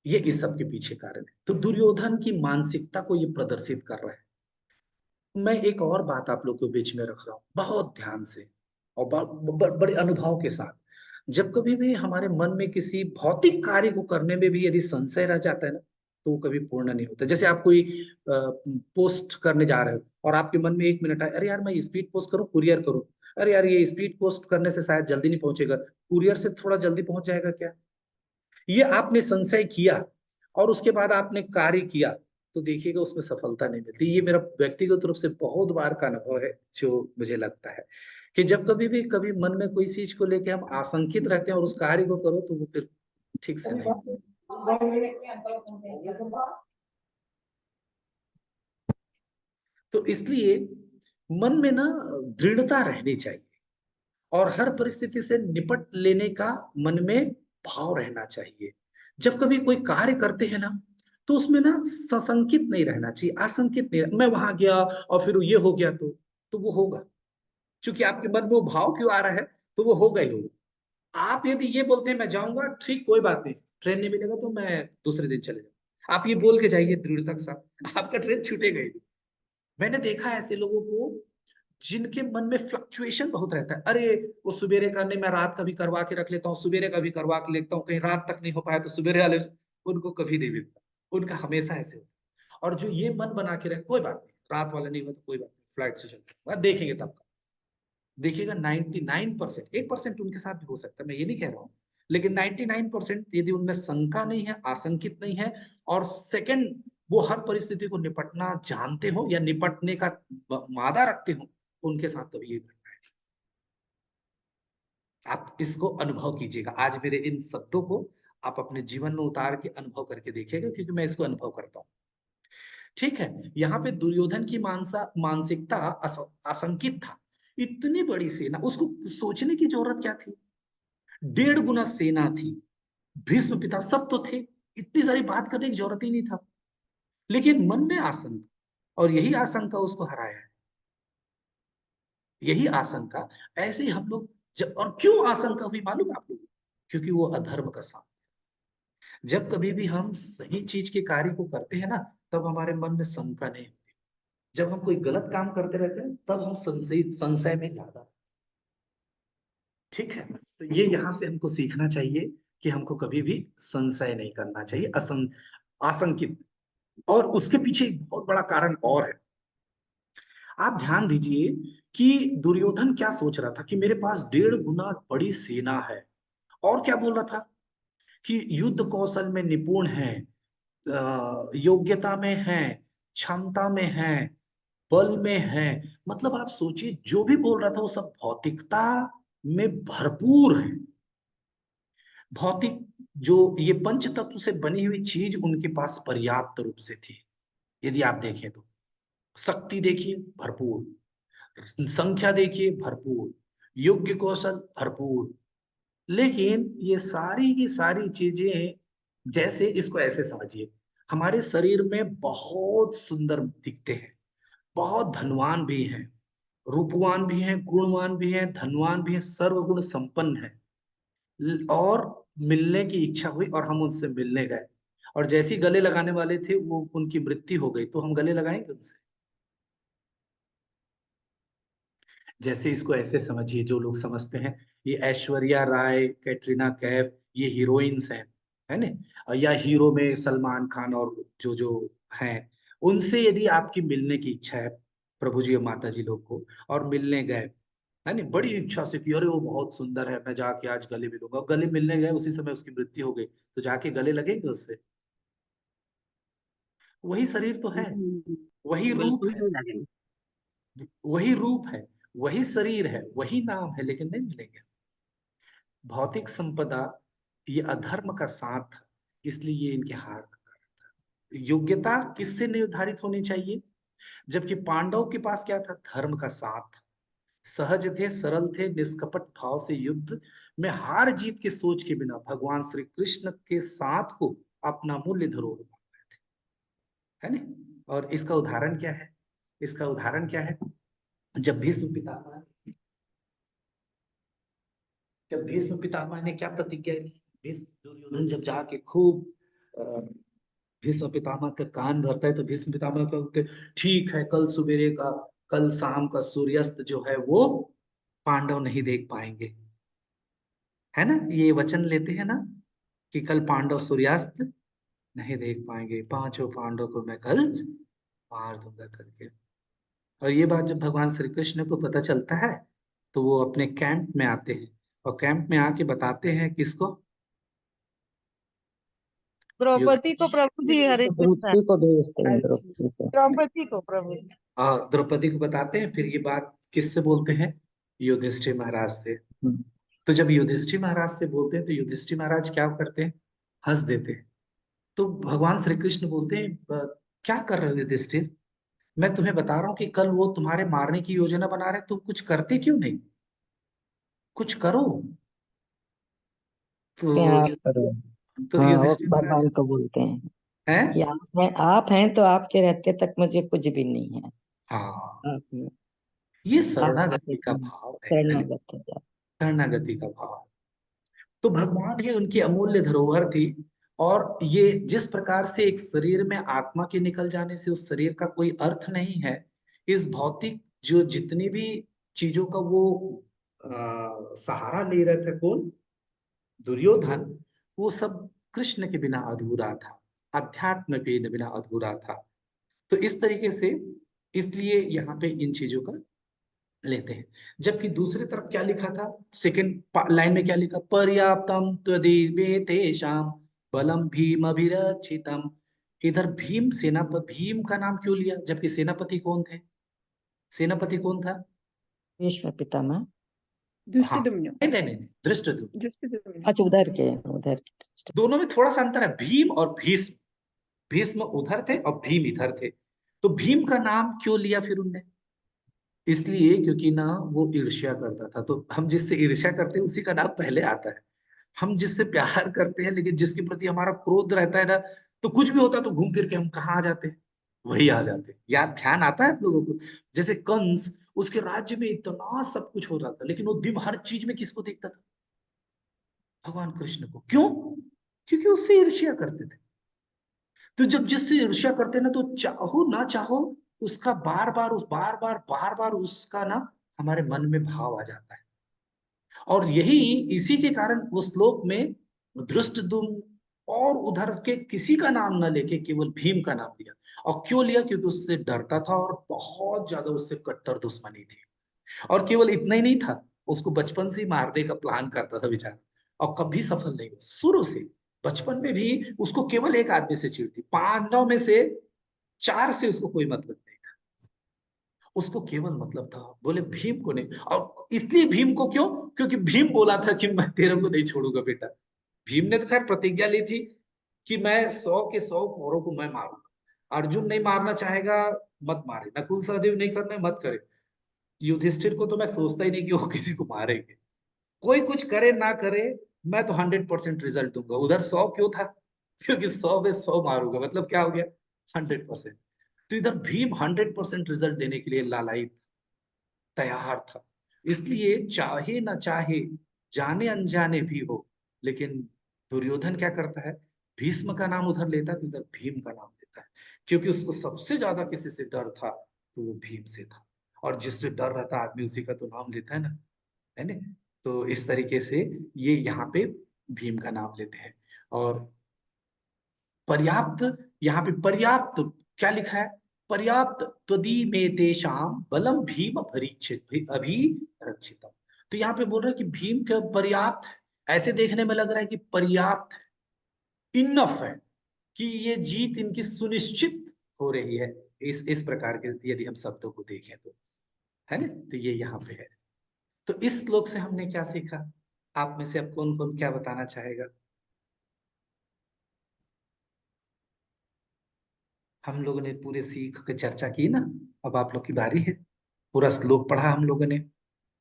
ये इस सब के पीछे कारण है। तो दुर्योधन की मानसिकता को ये प्रदर्शित कर रहा है। मैं एक और बात आप लोग के बीच में रख रहा हूं बहुत ध्यान से और बड़े अनुभव के साथ। जब कभी भी हमारे मन में किसी भौतिक कार्य को करने में भी यदि संशय रह जाता है ना, तो वो कभी पूर्ण नहीं होता। जैसे आप कोई पोस्ट करने जा रहे हो और आपके मन में 1 मिनट आए, अरे यार मैं स्पीड पोस्ट करूं कुरियर करूं, अरे यार ये स्पीड पोस्ट करने से शायद जल्दी नहीं पहुंचेगा, कुरियर से थोड़ा जल्दी पहुंच जाएगा क्या। ये आपने संशय किया और उसके बाद आपने कार्य किया, तो देखिएगा उसमें सफलता नहीं मिलती। ये मेरा व्यक्तिगत रूप से बहुत बार का अनुभव है, जो मुझे लगता है कि जब कभी भी कभी मन में कोई चीज को लेके हम आशंकित रहते हैं और उस कार्य को करो तो वो फिर ठीक से नहीं। तो इसलिए मन में ना दृढ़ता रहनी चाहिए और हर परिस्थिति से निपट लेने का मन में भाव रहना चाहिए। जब कभी कोई कार्य करते हैं ना, तो उसमें ना सशंकित नहीं रहना चाहिए, आशंकित नहीं मैं वहां गया और फिर ये हो गया तो वो होगा, क्योंकि आपके मन में वो भाव क्यों आ रहा है, तो वो होगा ही होगा। आप यदि ये बोलते हैं मैं जाऊंगा, ठीक कोई बात नहीं, ट्रेन नहीं मिलेगा तो मैं दूसरे दिन चले जाऊंगा, आप ये बोल के जाइए दृढ़ता के साथ, आपका ट्रेन छूटेगा ही नहीं। मैंने देखा है ऐसे लोगों को जिनके मन में फ्लक्चुएशन बहुत रहता है, अरे वो सुबेरे करने मैं रात का भी करवा के रख लेता हूँ, सुबेरे का भी करवा के लेता हूँ, कहीं रात तक नहीं हो पाया तो सुबेरे वाले उनको कभी नहीं मिलता, उनका हमेशा ऐसे होता है। और जो ये मन बना के रहे कोई बात नहीं, रात वाला नहीं हुआ तो कोई बात नहीं, फ्लाइट से चलते देखेंगे तब का, देखिएगा 99%, 1% उनके साथ भी हो सकता है, मैं ये नहीं कह रहा हूँ, लेकिन 99% यदि उनमें शंका नहीं है, आशंकित नहीं है, और सेकंड वो हर परिस्थिति को निपटना जानते हो या निपटने का मादा रखते हो, उनके साथ कभी ये घटना है। आप इसको अनुभव कीजिएगा, आज मेरे इन शब्दों को आप अपने जीवन में उतार के अनुभव करके देखिएगा, क्योंकि मैं इसको अनुभव करता हूँ। ठीक है, यहाँ पे दुर्योधन की मानसिकता आशंकित था। इतनी बड़ी सेना, उसको सोचने की जरूरत क्या थी, 1.5 गुना सेना थी, भीष्म पिता सब तो थे, इतनी सारी बात करने की जरूरत ही नहीं था, लेकिन मन में आशंका, और यही आशंका उसको हराया है। यही आशंका, ऐसे ही हम लोग जब, और क्यों आशंका हुई मालूम है आप लोगों को, क्योंकि वो अधर्म का साथ। जब कभी भी हम सही चीज के कार्य को करते हैं ना, तब हमारे मन में शंका नहीं होती। जब हम कोई गलत काम करते रहते हैं तब हम संशय में ज्यादा। ठीक है, तो ये यहाँ से हमको सीखना चाहिए कि हमको कभी भी संशय नहीं करना चाहिए, आशंकित। और उसके पीछे एक बहुत बड़ा कारण और है, आप ध्यान दीजिए कि दुर्योधन क्या सोच रहा था कि मेरे पास 1.5 गुना बड़ी सेना है, और क्या बोल रहा था कि युद्ध कौशल में निपुण है, योग्यता में है, क्षमता में है, बल में है। मतलब आप सोचिए जो भी बोल रहा था वो सब भौतिकता में भरपूर है। भौतिक जो ये पंच तत्व से बनी हुई चीज उनके पास पर्याप्त रूप से थी। यदि आप देखें तो शक्ति देखिए भरपूर, संख्या देखिए भरपूर, योग्य कौशल भरपूर। लेकिन ये सारी की सारी चीजें, जैसे इसको ऐसे समझिए, हमारे शरीर में बहुत सुंदर दिखते हैं, बहुत धनवान भी हैं, रूपवान भी हैं, गुणवान भी हैं, धनवान भी हैं, सर्वगुण संपन्न है, और मिलने की इच्छा हुई और हम उनसे मिलने गए, और जैसी गले लगाने वाले थे वो उनकी मृत्यु हो गई, तो हम गले लगाएंगे उनसे। जैसे इसको ऐसे समझिए, जो लोग समझते हैं ये ऐश्वर्या राय, कैटरीना कैफ, ये हीरोइंस हैं, है ना, या हीरो में सलमान खान और जो जो हैं, उनसे यदि आपकी मिलने की इच्छा है, प्रभु जी और माता जी लोग को, और मिलने गए, है ना, बड़ी इच्छा से कि अरे वो बहुत सुंदर है, मैं जाके आज गले मिलूंगा, और गले मिलने गए उसी समय उसकी मृत्यु हो गई, तो जाके गले लगेंगे उससे? वही शरीर तो है, वही रूप बिल्कुल है, नहीं लगेंगे। वही रूप है, वही शरीर है, वही नाम है, लेकिन नहीं मिलेंगे। भौतिक संपदा ये अधर्म का साथ था, इसलिए ये इनके हार का कारण था। योग्यता किससे निर्धारित होनी चाहिए, जबकि पांडव के पास क्या था, धर्म का साथ। सहज थे, सरल थे, निष्कपट भाव से युद्ध में हार जीत की सोच के बिना भगवान श्री कृष्ण के साथ को अपना मूल्य धरोहर मान रहे थे, है ना। और इसका उदाहरण क्या है? इसका उदाहरण क्या है? जब भीष्म पितामह जब भीष्म पितामह ने क्या प्रतिज्ञा ली? भीष्म दुर्योधन जब जाके खूब अ, भीष्म पितामह का कान भरता है, तो भीष्म पितामह क्या बोलते हैं, ठीक है, कल शाम का सूर्यास्त जो है वो पांडव नहीं देख पाएंगे, है ना। ये वचन लेते हैं ना कि कल पांडव सूर्यास्त नहीं देख पाएंगे, पांचों पांडव को मैं कल मार दूंगा करके। और ये बात जब भगवान श्री कृष्ण को पता चलता है, तो वो अपने कैंप में आते हैं और कैंप में आके बताते हैं किसको? युद्ध। द्रौपदी को प्रभु जी, हरे कृष्ण। द्रौपदी को भेजते हैं, द्रौपदी को। द्रौपदी को प्रभु जी। द्रौपदी को बताते हैं, फिर ये बात किससे बोलते हैं? युधिष्ठिर महाराज से। हम्म। तो जब युधिष्ठिर महाराज से बोलते हैं, तो युधिष्ठिर महाराज क्या करते हैं? हंस देते हैं। तो भगवान श्री कृष्ण बोलते हैं, क्या कर रहे हो युधिष्ठिर? मैं तुम्हें बता रहा हूँ कि कल वो तुम्हारे मारने की योजना बना रहे, तुम कुछ करते क्यों नहीं? कुछ करो। क्या तो आप करो। तो हाँ, वो युधिष्ठिर महाराज भगवान को बोलते हैं हैं। कि आप हैं तो आपके रहते तक मुझे कुछ भी नहीं है। हाँ, आप हैं, ये आप शरणागति का हैं, भाव है ना? शरणागत हो जाओ। शरणागति का भाव। तो भगवान ही उनकी अमूल्य धरोहर थी। और ये जिस प्रकार से एक शरीर में आत्मा के निकल जाने से उस शरीर का कोई अर्थ नहीं है, इस भौतिक जो जितनी भी चीजों का वो सहारा ले रहे थे, कौन? दुर्योधन। वो सब कृष्ण के बिना अधूरा था, अध्यात्म के बिना अधूरा था। तो इस तरीके से, इसलिए यहाँ पे इन चीजों का लेते हैं। जबकि दूसरी तरफ क्या लिखा था? सेकंड लाइन में क्या लिखा? पर्याप्तम त्वदीर्घेतेषां बलम भीम अभिरक्षितम। इधर भीम सेनापति, भीम का नाम क्यों लिया जबकि सेनापति कौन थे? सेनापति कौन था? भीष्म पितामह। हाँ, दुष्टदुम्न। नहीं, धृष्टद्युम्न। दुष्टदुम्न। अच्छा, उधर के। दोनों में थोड़ा सा अंतर है, भीम और भीष्म। भीष्म उधर थे और भीम इधर थे। तो भीम का नाम क्यों लिया फिर उनने? इसलिए क्योंकि ना वो ईर्ष्या करता था। तो हम जिससे ईर्ष्या करते हैं उसी का नाम पहले आता है। हम जिससे प्यार करते हैं लेकिन जिसके प्रति हमारा क्रोध रहता है ना, तो कुछ भी होता है तो घूम फिर के हम कहाँ आ जाते हैं? वही आ जाते हैं। याद ध्यान आता है आप लोगों को? जैसे कंस, उसके राज्य में इतना सब कुछ हो रहा था, लेकिन वो दिन हर चीज में किसको देखता था? भगवान कृष्ण को। क्यों? क्योंकि उससे ईर्ष्या करते थे। तो जब जिससे ईर्ष्या करते हैं ना, तो चाहो ना चाहो उसका बार बार उसका ना हमारे मन में भाव आ जाता है। और यही, इसी के कारण वो श्लोक में धृष्टद्युम्न और उधर के किसी का नाम न लेके केवल भीम का नाम लिया। और क्यों लिया? क्योंकि उससे डरता था और बहुत ज्यादा उससे कट्टर दुश्मनी थी। और केवल इतना ही नहीं था, उसको बचपन से ही मारने का प्लान करता था बेचारा, और कभी सफल नहीं हुआ शुरू से। बचपन में भी उसको केवल एक आदमी से चिढ़ थी, पांडव में से चार से उसको कोई मतलब नहीं था। उसको केवल मतलब था, बोले भीम को नहीं। और इसलिए भीम को क्यों? क्योंकि भीम बोला था कि मैं तेरे को नहीं छोड़ूंगा बेटा। भीम ने तो खैर प्रतिज्ञा ली थी कि मैं 100 के 100 कौरवों को मैं मारूंगा। अर्जुन नहीं मारना चाहेगा, मत मारे। नकुल सहदेव नहीं करना है, मत करे। युधिष्ठिर को तो मैं सोचता ही नहीं कि वो किसी को मारेंगे। कोई कुछ करे ना करे, मैं तो 100% रिजल्ट दूंगा। उधर 100 क्यों था? क्योंकि 100 में 100 मारूंगा, मतलब क्या हो गया? 100%। तो इधर भीम 100% रिजल्ट देने के लिए लालायित, तैयार था। इसलिए चाहे ना चाहे, जाने अनजाने भी हो, लेकिन दुर्योधन क्या करता है? भीष्म का नाम उधर लेता है तो इधर भीम का नाम लेता है। क्योंकि उसको सबसे ज्यादा किसी से डर था तो वो भीम से था। और जिससे डर रहता आदमी उसी का तो नाम लेता है ना। तो इस तरीके से ये यहाँ पे भीम का नाम लेते हैं। और पर्याप्त, यहाँ पे पर्याप्त क्या लिखा है? पर्याप्त त्वदीमेतेषां तेषाम बलम भीम परीक्षित अभिरक्षितम। तो यहाँ पे बोल रहे हैं कि भीम का पर्याप्त है। ऐसे देखने में लग रहा है कि पर्याप्त है, इनफ है, कि ये जीत इनकी सुनिश्चित हो रही है। इस प्रकार के यदि हम शब्दों को देखें तो, है ना। तो ये यहाँ पे है। तो इस श्लोक से हमने क्या सीखा? आप में से अब कौन कौन क्या बताना चाहेगा? हम लोगों ने पूरे सीख की चर्चा की ना, अब आप लोग की बारी है। पूरा श्लोक पढ़ा हम लोगों ने।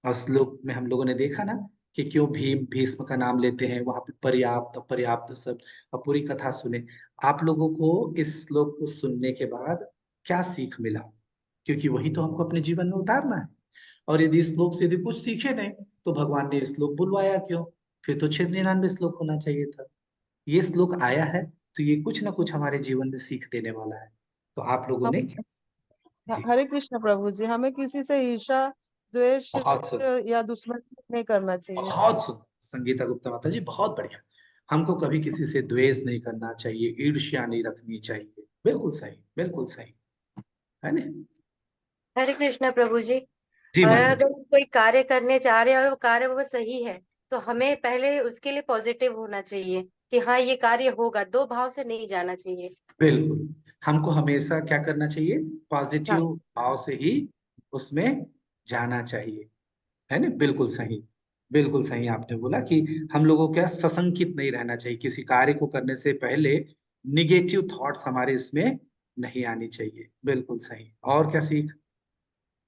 और श्लोक में हम लोगों ने देखा ना कि क्यों भीम भीष्म का नाम लेते हैं, वहां पे पर्याप्त पर्याप्त सब, और पूरी कथा सुने। आप लोगों को इस श्लोक को सुनने के बाद क्या सीख मिला? क्योंकि वही तो हमको अपने जीवन में उतारना है। और यदि इस श्लोक से यदि कुछ सीखे नहीं, तो भगवान ने ये श्लोक बुलवाया क्यों? फिर तो 699 श्लोक होना चाहिए था। ये श्लोक आया है तो ये कुछ ना कुछ हमारे जीवन में सीख देने वाला है। तो आप लोगों ने हम क्या? जी, हरे कृष्ण प्रभु जी, हमें किसी से ईर्ष्या, द्वेष बहुत सुंदर, या दुश्मनी नहीं करना चाहिए। बहुत सुंदर संगीता गुप्ता माता जी, बहुत बढ़िया। हमको कभी किसी से द्वेष नहीं करना चाहिए, ईर्ष्या नहीं रखनी चाहिए। बिल्कुल सही, बिल्कुल सही, है ना? हरे कृष्णा प्रभु जी। जी और माता जी। अगर कोई कार्य करने जा रहे हैं और वो कार्य वो सही है, तो हमें पहले उसके लिए पॉजिटिव होना चाहिए कि हाँ ये कार्य होगा, दो भाव से नहीं जाना चाहिए। बिल्कुल, हमको हमेशा क्या करना चाहिए? हाँ। पॉजिटिव भाव से ही उसमें जाना चाहिए, है ना? बिल्कुल सही, बिल्कुल सही आपने बोला कि हम लोगों को क्या सशंकित नहीं रहना चाहिए, किसी कार्य को करने से पहले निगेटिव थॉट्स हमारे इसमें नहीं आनी चाहिए। बिल्कुल सही। और क्या सीख?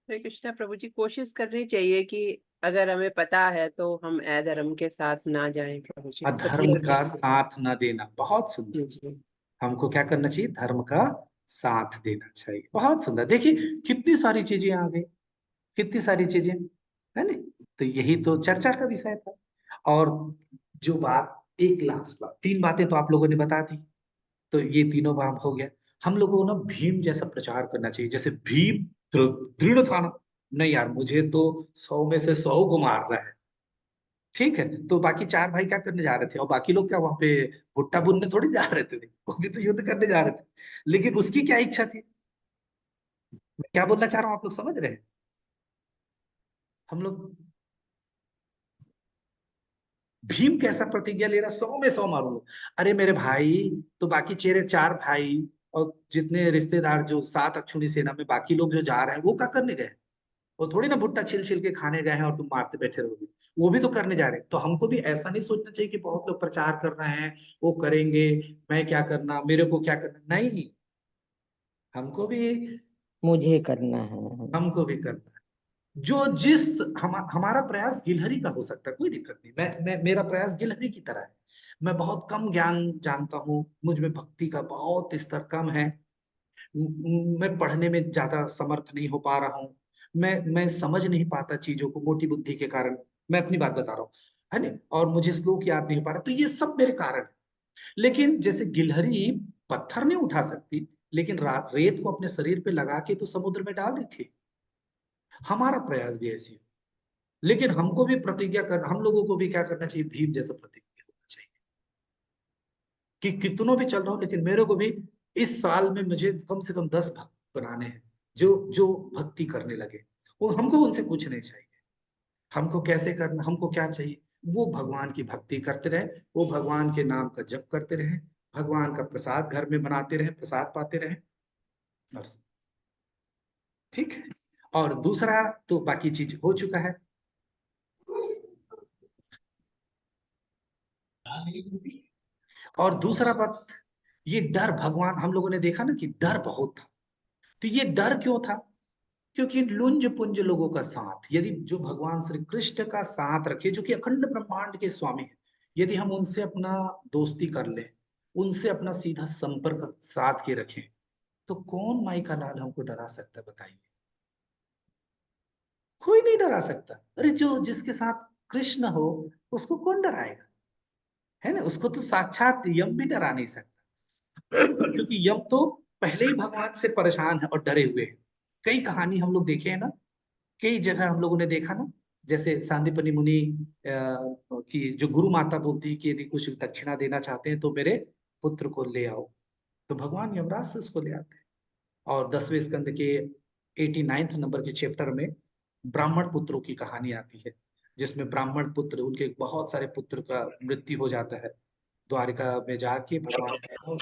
हरे कृष्णा प्रभु जी, कोशिश करनी चाहिए कि अगर हमें पता है तो हम अधर्म के साथ ना जाएं प्रभु जी, अधर्म सत्य का और साथ न देना, बहुत सुंदर। जी जी। हमको क्या करना चाहिए? धर्म का साथ देना चाहिए। बहुत सुंदर, देखिए कितनी सारी चीजें आ गई, कितनी सारी चीजें, है ना? तो यही तो चर्चा का विषय था। और जो बात, एक लास्ट बात, तीन बातें तो आप लोगों ने बता दी, तो ये तीनों बात हो गया। हम लोगों को ना भीम जैसा प्रचार करना चाहिए, जैसे भीम दृढ़ था ना, नहीं यार मुझे तो 100 में से 100 को मार रहा है, ठीक है? तो बाकी चार भाई क्या करने जा रहे थे, और बाकी लोग क्या वहां पे भुट्टा बुनने थोड़ी जा रहे थे? वो भी तो युद्ध करने जा रहे थे। लेकिन उसकी क्या इच्छा थी? मैं क्या बोलना चाह रहा हूँ, आप लोग समझ रहे हैं? हम लोग, भीम कैसा प्रतिज्ञा ले रहा, 100 में 100 मारूंगा। अरे मेरे भाई, तो बाकी चेहरे चार भाई और जितने रिश्तेदार जो 7 अक्षुणी सेना में बाकी लोग जो जा रहे हैं, वो क्या करने गए? वो थोड़ी ना भुट्टा छिल छिल के खाने गए हैं और तुम मारते बैठे रहोगे। वो भी तो करने जा रहे हैं। तो हमको भी ऐसा नहीं सोचना चाहिए कि बहुत लोग प्रचार कर रहे हैं, वो करेंगे, मैं क्या करना, मेरे को क्या करना, नहीं। हमको भी, मुझे करना है। हमको भी करना है। जो जिस हमारा प्रयास गिलहरी का हो सकता है, कोई दिक्कत नहीं। मैं मेरा प्रयास गिलहरी की तरह है। मैं बहुत कम ज्ञान जानता हूँ, मुझ में भक्ति का बहुत स्तर कम है। मैं पढ़ने में ज्यादा समर्थ नहीं हो पा रहा हूँ। मैं समझ नहीं पाता चीजों को मोटी बुद्धि के कारण। मैं अपनी बात बता रहा हूँ, है ना? और मुझे श्लोक याद नहीं हो पा रहा, तो ये सब मेरे कारण है। लेकिन जैसे गिलहरी पत्थर नहीं उठा सकती, लेकिन रेत को अपने शरीर पे लगा के तो समुद्र में डाल रही थी। हमारा प्रयास भी ऐसी है। लेकिन हमको भी प्रतिज्ञा कर, हम लोगों को भी क्या करना चाहिए? भीम जैसा प्रतिज्ञा होना चाहिए कि कितनों भी चल रहा हूं, लेकिन मेरे को भी इस साल में मुझे कम से कम 10 भक्त बनाने हैं, जो जो भक्ति करने लगे। वो हमको उनसे कुछ नहीं चाहिए। हमको कैसे करना, हमको क्या चाहिए? वो भगवान की भक्ति करते रहे, वो भगवान के नाम का जप करते रहे, भगवान का प्रसाद घर में बनाते रहे, प्रसाद पाते रहे, बस। ठीक है। और दूसरा तो बाकी चीज हो चुका है। और दूसरा बात, ये डर, भगवान, हम लोगों ने देखा ना कि डर बहुत था। तो ये डर क्यों था? क्योंकि लुंज पुंज लोगों का साथ, यदि जो भगवान श्री कृष्ण का साथ रखे, जो कि अखंड ब्रह्मांड के स्वामी है, यदि हम उनसे अपना दोस्ती कर लें, उनसे अपना सीधा संपर्क साध के रखें, तो कौन माई का लाल हमको डरा सकता है, बताइए? कोई नहीं डरा सकता। अरे जो जिसके साथ कृष्ण हो, उसको कौन डराएगा? है ना? उसको तो साक्षात यम भी डरा नहीं सकता। क्योंकि यम तो पहले ही भगवान से परेशान है और डरे हुए हैं। कई कहानी हम लोग देखे हैं ना, कई जगह हम लोगों ने देखा ना, जैसे सांदीपनि मुनि की जो गुरु माता बोलती है कि यदि कुछ दक्षिणा देना चाहते हैं तो मेरे पुत्र को ले आओ, तो भगवान यमराज से उसको ले आते हैं। और 10वें स्कंद के 89 नंबर के चैप्टर में ब्राह्मण पुत्रों की कहानी आती है, जिसमें ब्राह्मण पुत्र, उनके बहुत सारे पुत्र का मृत्यु हो जाता है। द्वारिका में जाके भगवान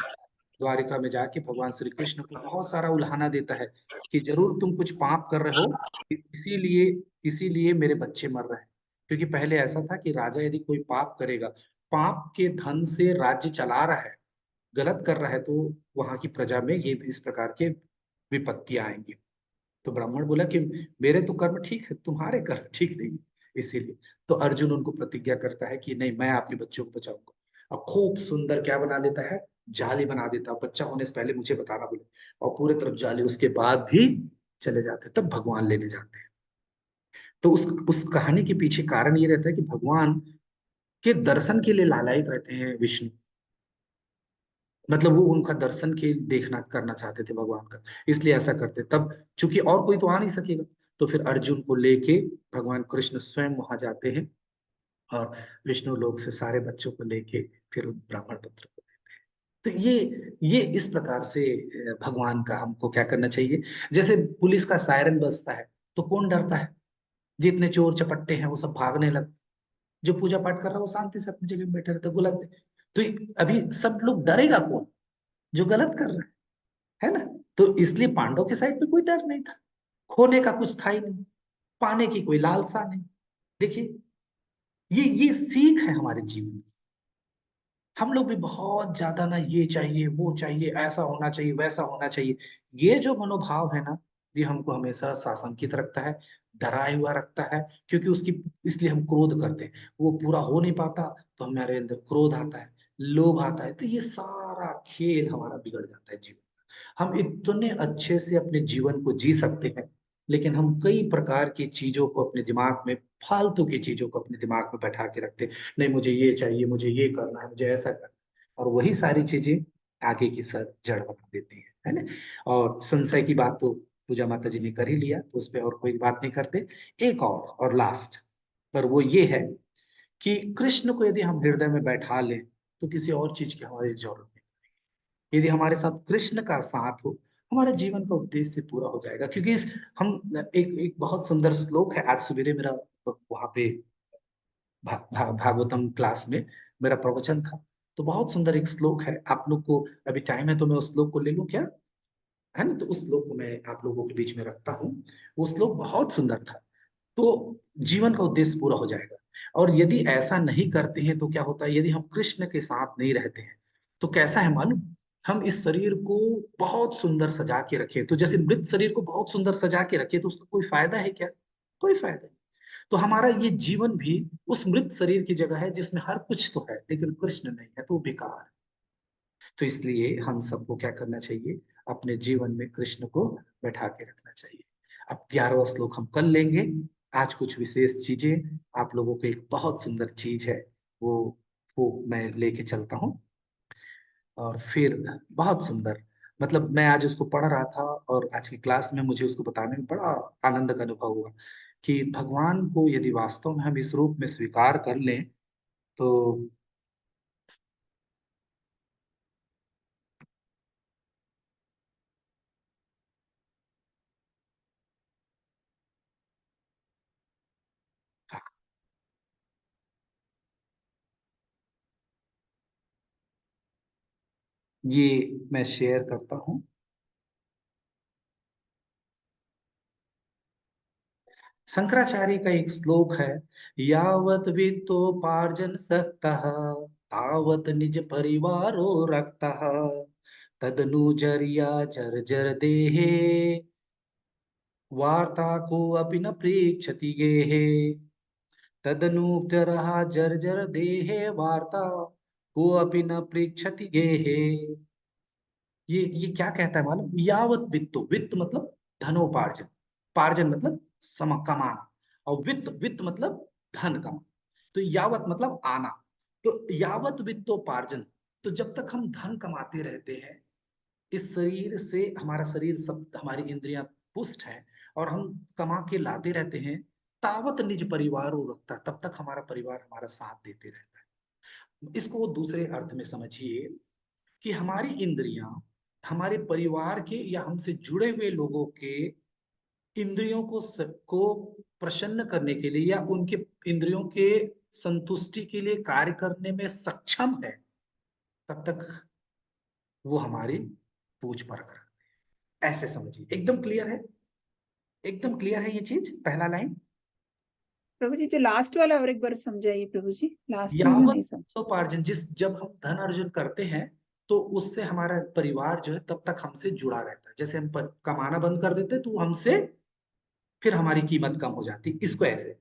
द्वारिका में जाके भगवान श्री कृष्ण को बहुत सारा उल्हाना देता है कि जरूर तुम कुछ पाप कर रहे हो, इसीलिए इसीलिए मेरे बच्चे मर रहे हैं। क्योंकि पहले ऐसा था कि राजा यदि कोई पाप करेगा, पाप के धन से राज्य चला रहा है, गलत कर रहा है, तो वहां की प्रजा में ये इस प्रकार के विपत्तियां आएंगी। तो ब्राह्मण बोला कि मेरे तो कर्म ठीक है, तुम्हारे कर्म ठीक नहीं, इसीलिए। तो अर्जुन उनको प्रतिज्ञा करता है कि नहीं, मैं आपके बच्चों को बचाऊंगा। और खूब सुंदर क्या बना लेता है, जाली बना देता है। बच्चा होने से पहले मुझे बताना बोले, और पूरे तरफ जाली, उसके बाद भी चले जाते हैं, तब भगवान लेने जाते हैं। तो उस कहानी के पीछे कारण ये रहता है कि भगवान के दर्शन के लिए लालायित रहते हैं विष्णु। मतलब वो उनका दर्शन के देखना करना चाहते थे भगवान का, इसलिए ऐसा करते। तब चूंकि और कोई तो आ नहीं सकेगा, तो फिर अर्जुन को लेके भगवान कृष्ण स्वयं वहां जाते हैं, और विष्णु लोक से सारे बच्चों को लेके फिर उन ब्राह्मण पुत्र को देते हैं। तो ये इस प्रकार से भगवान का हमको क्या करना चाहिए। जैसे पुलिस का सायरन बजता है तो कौन डरता है, जितने चोर चपट्टे हैं वो सब भागने लगते, जो पूजा पाठ कर रहा है वो शांति से अपनी जगह में बैठे रहते, गलत। तो अभी सब लोग, डरेगा कौन, जो गलत कर रहा है ना। तो इसलिए पांडव के साइड पे कोई डर नहीं था, खोने का कुछ था ही नहीं, पाने की कोई लालसा नहीं। देखिए, ये सीख है हमारे जीवन की। हम लोग भी बहुत ज्यादा ना, ये चाहिए वो चाहिए, ऐसा होना चाहिए वैसा होना चाहिए, ये जो मनोभाव है ना, ये हमको हमेशा साशंकित रखता है, डराए हुआ रखता है। क्योंकि उसकी, इसलिए हम क्रोध करते हैं, वो पूरा हो नहीं पाता तो हमारे अंदर क्रोध आता है, लोभ आता है, तो ये सारा खेल हमारा बिगड़ जाता है जीवन। हम इतने अच्छे से अपने जीवन को जी सकते हैं, लेकिन हम कई प्रकार की चीजों को अपने दिमाग में, फालतू की चीजों को अपने दिमाग में बैठा के रखते हैं। नहीं, मुझे ये चाहिए, मुझे ये करना है, मुझे ऐसा करना है। और वही सारी चीजें आगे की सर जड़ बना देती है ना। और संशय की बात तो पूजा माता जी ने कर ही लिया, तो उस पर और कोई बात नहीं करते। एक और लास्ट पर वो ये है कि कृष्ण को यदि हम हृदय में बैठा लें तो किसी और चीज की हमारी जरूरत नहीं। यदि हमारे साथ कृष्ण का साथ हो, हमारे जीवन का उद्देश्य पूरा हो जाएगा। क्योंकि इस हम एक एक बहुत सुंदर श्लोक है, आज सवेरे मेरा वहां पे भागवतम क्लास में मेरा प्रवचन था, तो बहुत सुंदर एक श्लोक है। आप लोग को अभी टाइम है तो मैं उस श्लोक को ले लूं क्या, है ना। तो उस श्लोक को मैं आप लोगों के बीच में रखता हूँ। वो श्लोक बहुत सुंदर था। तो जीवन का उद्देश्य पूरा हो जाएगा। और यदि ऐसा नहीं करते हैं तो क्या होता है, यदि हम कृष्ण के साथ नहीं रहते हैं तो कैसा है मालूम। हम इस शरीर को बहुत सुंदर सजा के रखें, तो जैसे मृत शरीर को बहुत सुंदर सजा के रखे तो उसका कोई फायदा है क्या, कोई फायदा नहीं। तो हमारा ये जीवन भी उस मृत शरीर की जगह है जिसमें हर कुछ तो है लेकिन कृष्ण नहीं है, तो वो बेकार है। तो इसलिए हम सबको क्या करना चाहिए, अपने जीवन में कृष्ण को बैठा के रखना चाहिए। अब 11वां श्लोक हम कल लेंगे। आज कुछ विशेष चीजें आप लोगों को, एक बहुत सुंदर चीज है वो वो मैं लेके चलता हूँ। और फिर बहुत सुंदर, मतलब मैं आज उसको पढ़ रहा था और आज की क्लास में मुझे उसको बताने में बड़ा आनंद का अनुभव हुआ कि भगवान को यदि वास्तव में हम इस रूप में स्वीकार कर लें तो ये मैं शेयर करता हूँ। शंकराचार्य का एक श्लोक है, यावत वित्तोपार्जन सक्तः तावत निज परिवारो रक्तः तदनु जर्या जर्जर देहे वार्ता को अपि न प्रेक्षति गेहे तदनु जरः जर्जर देहे वार्ता को अपि न प्रेक्षति गेहे। ये क्या कहता है मालूम, यावत वित्तो, वित्त मतलब धनोपार्जन, पार्जन मतलब कमाना, और वित्त, वित्त मतलब धन कमाना। तो यावत मतलब आना, तो यावत वित्तोपार्जन, तो जब तक हम धन कमाते रहते हैं, इस शरीर से, हमारा शरीर सब, हमारी इंद्रियां पुष्ट है और हम कमा के लाते रहते हैं, तावत निज परिवार वो रखता, तब तक हमारा परिवार हमारा साथ देते रहता है। इसको वो दूसरे अर्थ में समझिए कि हमारी इंद्रियां हमारे परिवार के या हमसे जुड़े हुए लोगों के इंद्रियों को प्रसन्न करने के लिए या उनके इंद्रियों के संतुष्टि के लिए कार्य करने में सक्षम है, तब तक वो हमारी पूछ परख रखते हैं। ऐसे समझिए, एकदम क्लियर है, एकदम क्लियर है ये चीज, पहला लाइन। प्रभु जी जो लास्ट वाला और एक बार समझाइए प्रभु जी, लास्ट में मैं यावत नहीं समझ। उपार्जन, जिस जब हम धन अर्जन करते हैं तो उससे हमारा परिवार जो है तब तक हमसे जुड़ा रहता है। जैसे हम कमाना बंद कर देते तो हमसे फिर हमारी कीमत कम हो जाती, इसको ऐसे।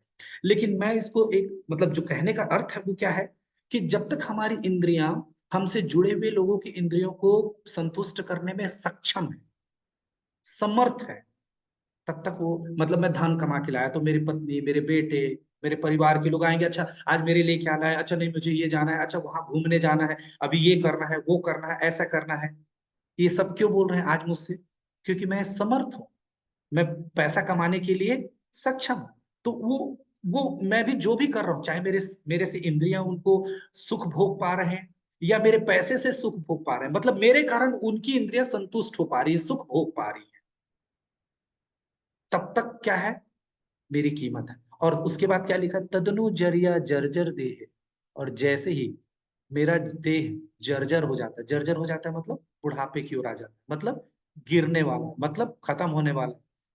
लेकिन मैं इसको एक मतलब जो कहने का अर्थ है वो क्या है कि जब तक हमारी इंद्रियां हमसे जुड़े हुए लोगों की इंद्रियों को संतुष्ट करने में सक्षम है, समर्थ है, तब तक वो मतलब मैं धन कमा के लाया तो मेरी पत्नी, मेरे बेटे, मेरे परिवार के लोग आएंगे, अच्छा आज मेरे लिए क्या लाया, अच्छा नहीं मुझे ये जाना है, अच्छा वहां घूमने जाना है, अभी ये करना है, वो करना है, ऐसा करना है। ये सब क्यों बोल रहे हैं आज मुझसे? क्योंकि मैं समर्थ हूं, मैं पैसा कमाने के लिए सक्षम हूं। तो वो मैं भी जो भी कर रहा हूं, चाहे मेरे मेरे से इंद्रियां उनको सुख भोग पा रहे हैं या मेरे पैसे से सुख भोग पा रहे हैं, मतलब मेरे कारण उनकी इंद्रियां संतुष्ट हो पा रही है, सुख भोग पा रही है, तब तक क्या है, मेरी कीमत है। और उसके बाद क्या लिखा, तदनु जरिया जर्जर देह, और जैसे ही मेरा देह जर्जर हो जाता है, जर्जर हो जाता है मतलब बुढ़ापे की ओर आ जाता है, मतलब गिरने वाला, मतलब खत्म होने वाला,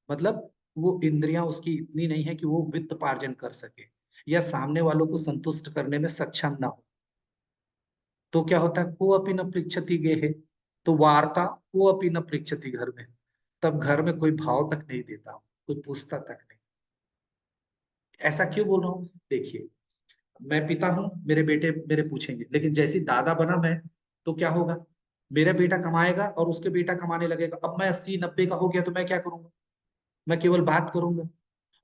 मतलब वो इंद्रियां उसकी इतनी नहीं है कि वो वित्त पार्जन कर सके या सामने वालों को संतुष्ट करने में सक्षम ना हो, तो क्या होता है, को अपि न पृच्छति गेहे, तो वार्ता को अपि न पृच्छति घर में, तब घर में कोई भाव तक नहीं देता, कोई पूछता तक नहीं। ऐसा क्यों बोल रहा हूँ, देखिए मैं पिता हूं, मेरे बेटे मेरे पूछेंगे, लेकिन जैसी दादा बना मैं, तो क्या होगा, मेरा बेटा कमाएगा और उसके बेटा कमाने लगेगा, अब मैं 80-90 का हो गया तो मैं क्या करूंगा, मैं केवल बात करूंगा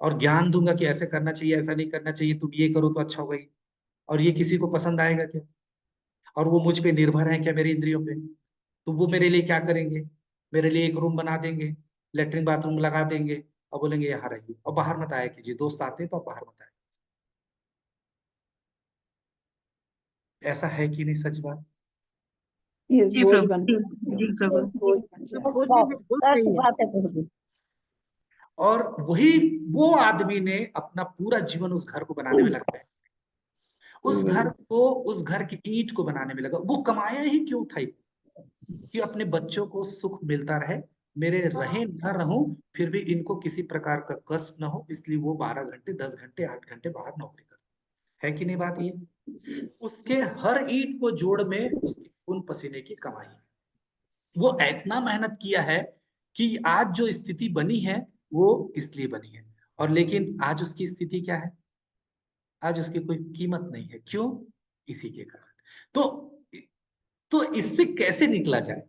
और ज्ञान दूंगा कि ऐसे करना चाहिए, ऐसा नहीं करना चाहिए, तुम ये करो तो अच्छा होगा ही। और ये किसी को पसंद आएगा क्या? और वो मुझ पे निर्भर है क्या, मेरी इंद्रियों पे? तो वो मेरे लिए क्या करेंगे, मेरे लिए एक रूम बना देंगे, लेटरिन बाथरूम लगा देंगे और बोलेंगे यहाँ रहिए और बाहर मत आया कीजिए, दोस्त आते हैं तो आप बाहर मत आया। ऐसा है कि नहीं सच बात? यस, जी बोझ प्रभु। बन जी प्रभु। बोझ बन जाए। सच बात, सच बात है प्रभु जी। और वही वो आदमी ने अपना पूरा जीवन उस घर को बनाने में लगाया, उस घर को, उस घर की ईंट को बनाने में लगा। वो कमाया ही क्यों था, कि अपने बच्चों को सुख मिलता रहे, मेरे रहे न रहूं फिर भी इनको किसी प्रकार का कष्ट न हो, इसलिए वो 12 घंटे, 10 घंटे, 8 घंटे बाहर नौकरी करता है कि नहीं बात ये? उसके हर ईंट को जोड़ में उसकी खून पसीने की कमाई है। वो इतना मेहनत किया है कि आज जो स्थिति बनी है वो इसलिए बनी है। और लेकिन आज उसकी स्थिति क्या है, आज उसकी कोई कीमत नहीं है। क्यों? इसी के कारण। तो इससे कैसे निकला जाए,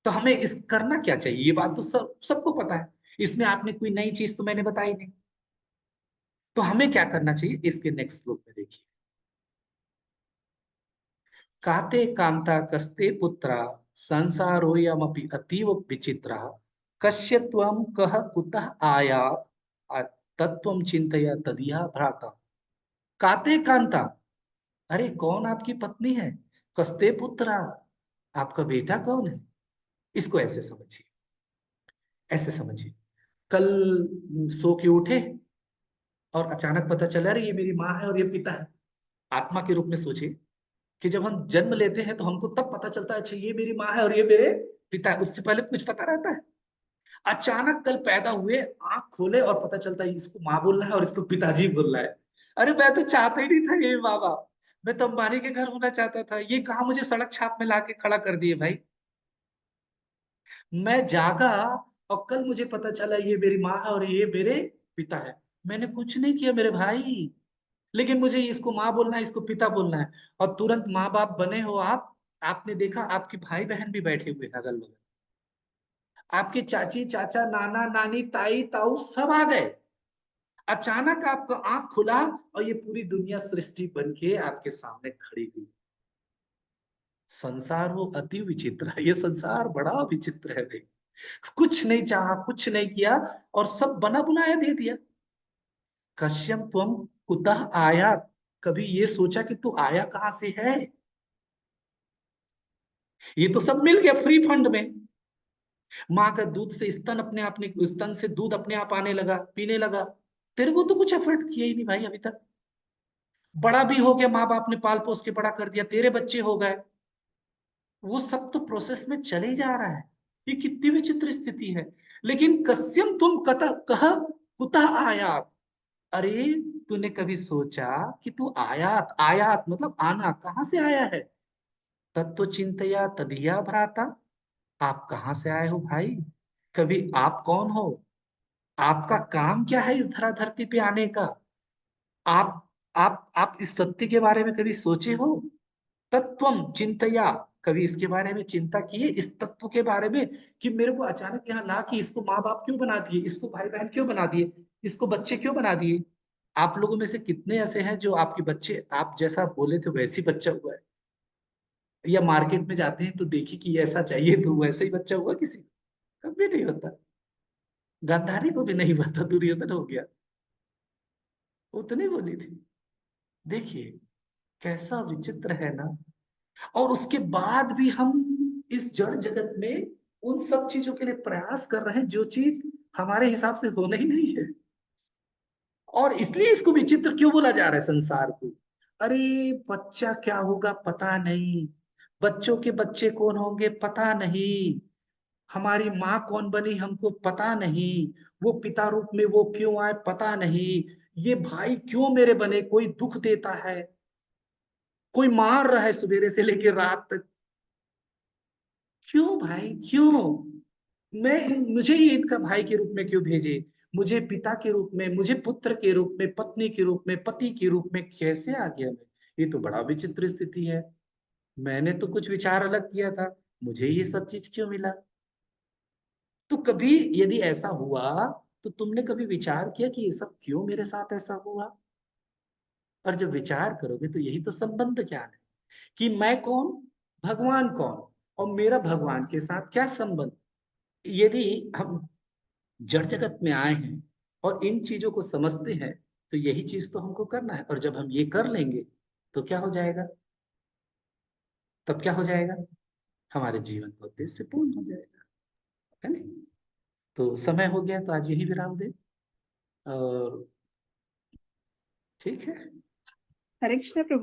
तो हमें इस करना क्या चाहिए, ये बात तो सबको पता है, इसमें आपने कोई नई चीज तो मैंने बताई नहीं। तो हमें क्या करना चाहिए, इसके नेक्स्ट श्लोक में देखिए, काते कांता कस्ते पुत्रा संसारोयमपि अतीव विचित्र, कस्य त्वं कः कुतः आयात् तत्त्वं चिंतया तदिह भ्राता। काते कांता, अरे कौन आपकी पत्नी है, कस्ते पुत्रा, आपका बेटा कौन है, इसको ऐसे समझिए, ऐसे समझिए। कल सो के उठे और अचानक पता चला अरे ये मेरी माँ है और ये पिता है। आत्मा के रूप में सोचिए कि जब हम जन्म लेते हैं तो हमको तब पता चलता है अच्छा ये मेरी माँ है और ये मेरे पिता है, उससे पहले कुछ पता रहता है? अचानक कल पैदा हुए, आंख खोले और पता चलता है इसको माँ बोलना है और इसको पिताजी बोलना है। अरे मैं तो चाहता ही नहीं था ये माँ बाप, मैं तो अंबानी के घर होना चाहता था, ये कहा मुझे सड़क छाप में लाके खड़ा कर दिए भाई। मैं जागा और कल मुझे पता चला ये मेरी माँ है और ये मेरे पिता है। मैंने कुछ नहीं किया मेरे भाई, लेकिन मुझे इसको माँ बोलना है, इसको पिता बोलना है। और तुरंत माँ बाप बने हो आप, आपने देखा आपके भाई बहन भी बैठे हुए हैं अगल बगल, आपके चाची चाचा नाना नानी ताई ताऊ सब आ गए। अचानक आपका आंख खुला और ये पूरी दुनिया सृष्टि बन के आपके सामने खड़ी हुई। संसार वो अति विचित्र है, ये संसार बड़ा विचित्र है भाई। कुछ नहीं चाहा, कुछ नहीं किया और सब बना बुनाया दे दिया। कश्यम त्वम कुतः आया, कभी ये सोचा कि तू आया कहां से है? ये तो सब मिल गया फ्री फंड में। माँ का दूध से स्तन अपने आप, स्तन से दूध अपने आप आने लगा, पीने लगा। तेरे को तो कुछ एफर्ट किया ही नहीं भाई अभी तक। बड़ा भी हो गया, माँ बाप ने पाल पोस के बड़ा कर दिया, तेरे बच्चे हो गए, वो सब तो प्रोसेस में चले जा रहा है। ये कितनी विचित्र स्थिति है। लेकिन कस्यम तुम कह कुतः आयात, अरे तूने कभी सोचा कि तू आयात, आयात मतलब आना, कहां से आया है? तत्व चिंतया तदिया भ्राता। आप कहाँ से आए हो भाई? कभी आप कौन हो? आपका काम क्या है इस धरा धरती पे आने का? आप इस सत्य के बारे में कभी सोचे हो? तत्वम चिंतया, कभी इसके बारे में चिंता किए, इस तत्व के बारे में, कि मेरे को अचानक यहाँ ला कि इसको माँ बाप क्यों बना दिए, इसको भाई बहन क्यों बना दिए, इसको बच्चे क्यों बना दिए? आप लोगों में से कितने ऐसे हैं जो आपके बच्चे आप जैसा बोले थे वैसे ही बच्चा हुआ है? या मार्केट में जाते हैं तो देखिए कि ऐसा चाहिए तो वैसे ही बच्चा हुआ किसी का? कभी नहीं होता। गांधारी को भी नहीं हुआ था, दुर्योधन हो गया। वो तो नहीं बोली थी? देखिए कैसा विचित्र है ना। और उसके बाद भी हम इस जड़ जगत में उन सब चीजों के लिए प्रयास कर रहे हैं जो चीज हमारे हिसाब से होना ही नहीं है। और इसलिए इसको विचित्र क्यों बोला जा रहा है संसार को? अरे बच्चा क्या होगा पता नहीं, बच्चों के बच्चे कौन होंगे पता नहीं, हमारी माँ कौन बनी हमको पता नहीं, वो पिता रूप में वो क्यों आए पता नहीं, ये भाई क्यों मेरे बने, कोई दुख देता है, कोई मार रहा है सवेरे से लेकर रात तक। क्यों भाई क्यों? मुझे ये इनका भाई के रूप में क्यों भेजे? मुझे पिता के रूप में, मुझे पुत्र के रूप में, पत्नी के रूप में, पति के रूप में कैसे आ गया मैं? ये तो बड़ा विचित्र स्थिति है। मैंने तो कुछ विचार अलग किया था, मुझे ये सब चीज क्यों मिला? तो कभी यदि ऐसा हुआ तो तुमने कभी विचार किया कि ये सब क्यों मेरे साथ ऐसा हुआ? और जब विचार करोगे तो यही तो संबंध ज्ञान है कि मैं कौन, भगवान कौन, और मेरा भगवान के साथ क्या संबंध। यदि हम जड़ जगत में आए हैं और इन चीजों को समझते हैं तो यही चीज तो हमको करना है। और जब हम ये कर लेंगे तो क्या हो जाएगा? तब क्या हो जाएगा? हमारे जीवन का उद्देश्य पूर्ण हो जाएगा, है ना? तो समय हो गया तो आज यही विराम दे। और ठीक है। हरे कृष्ण प्रभु।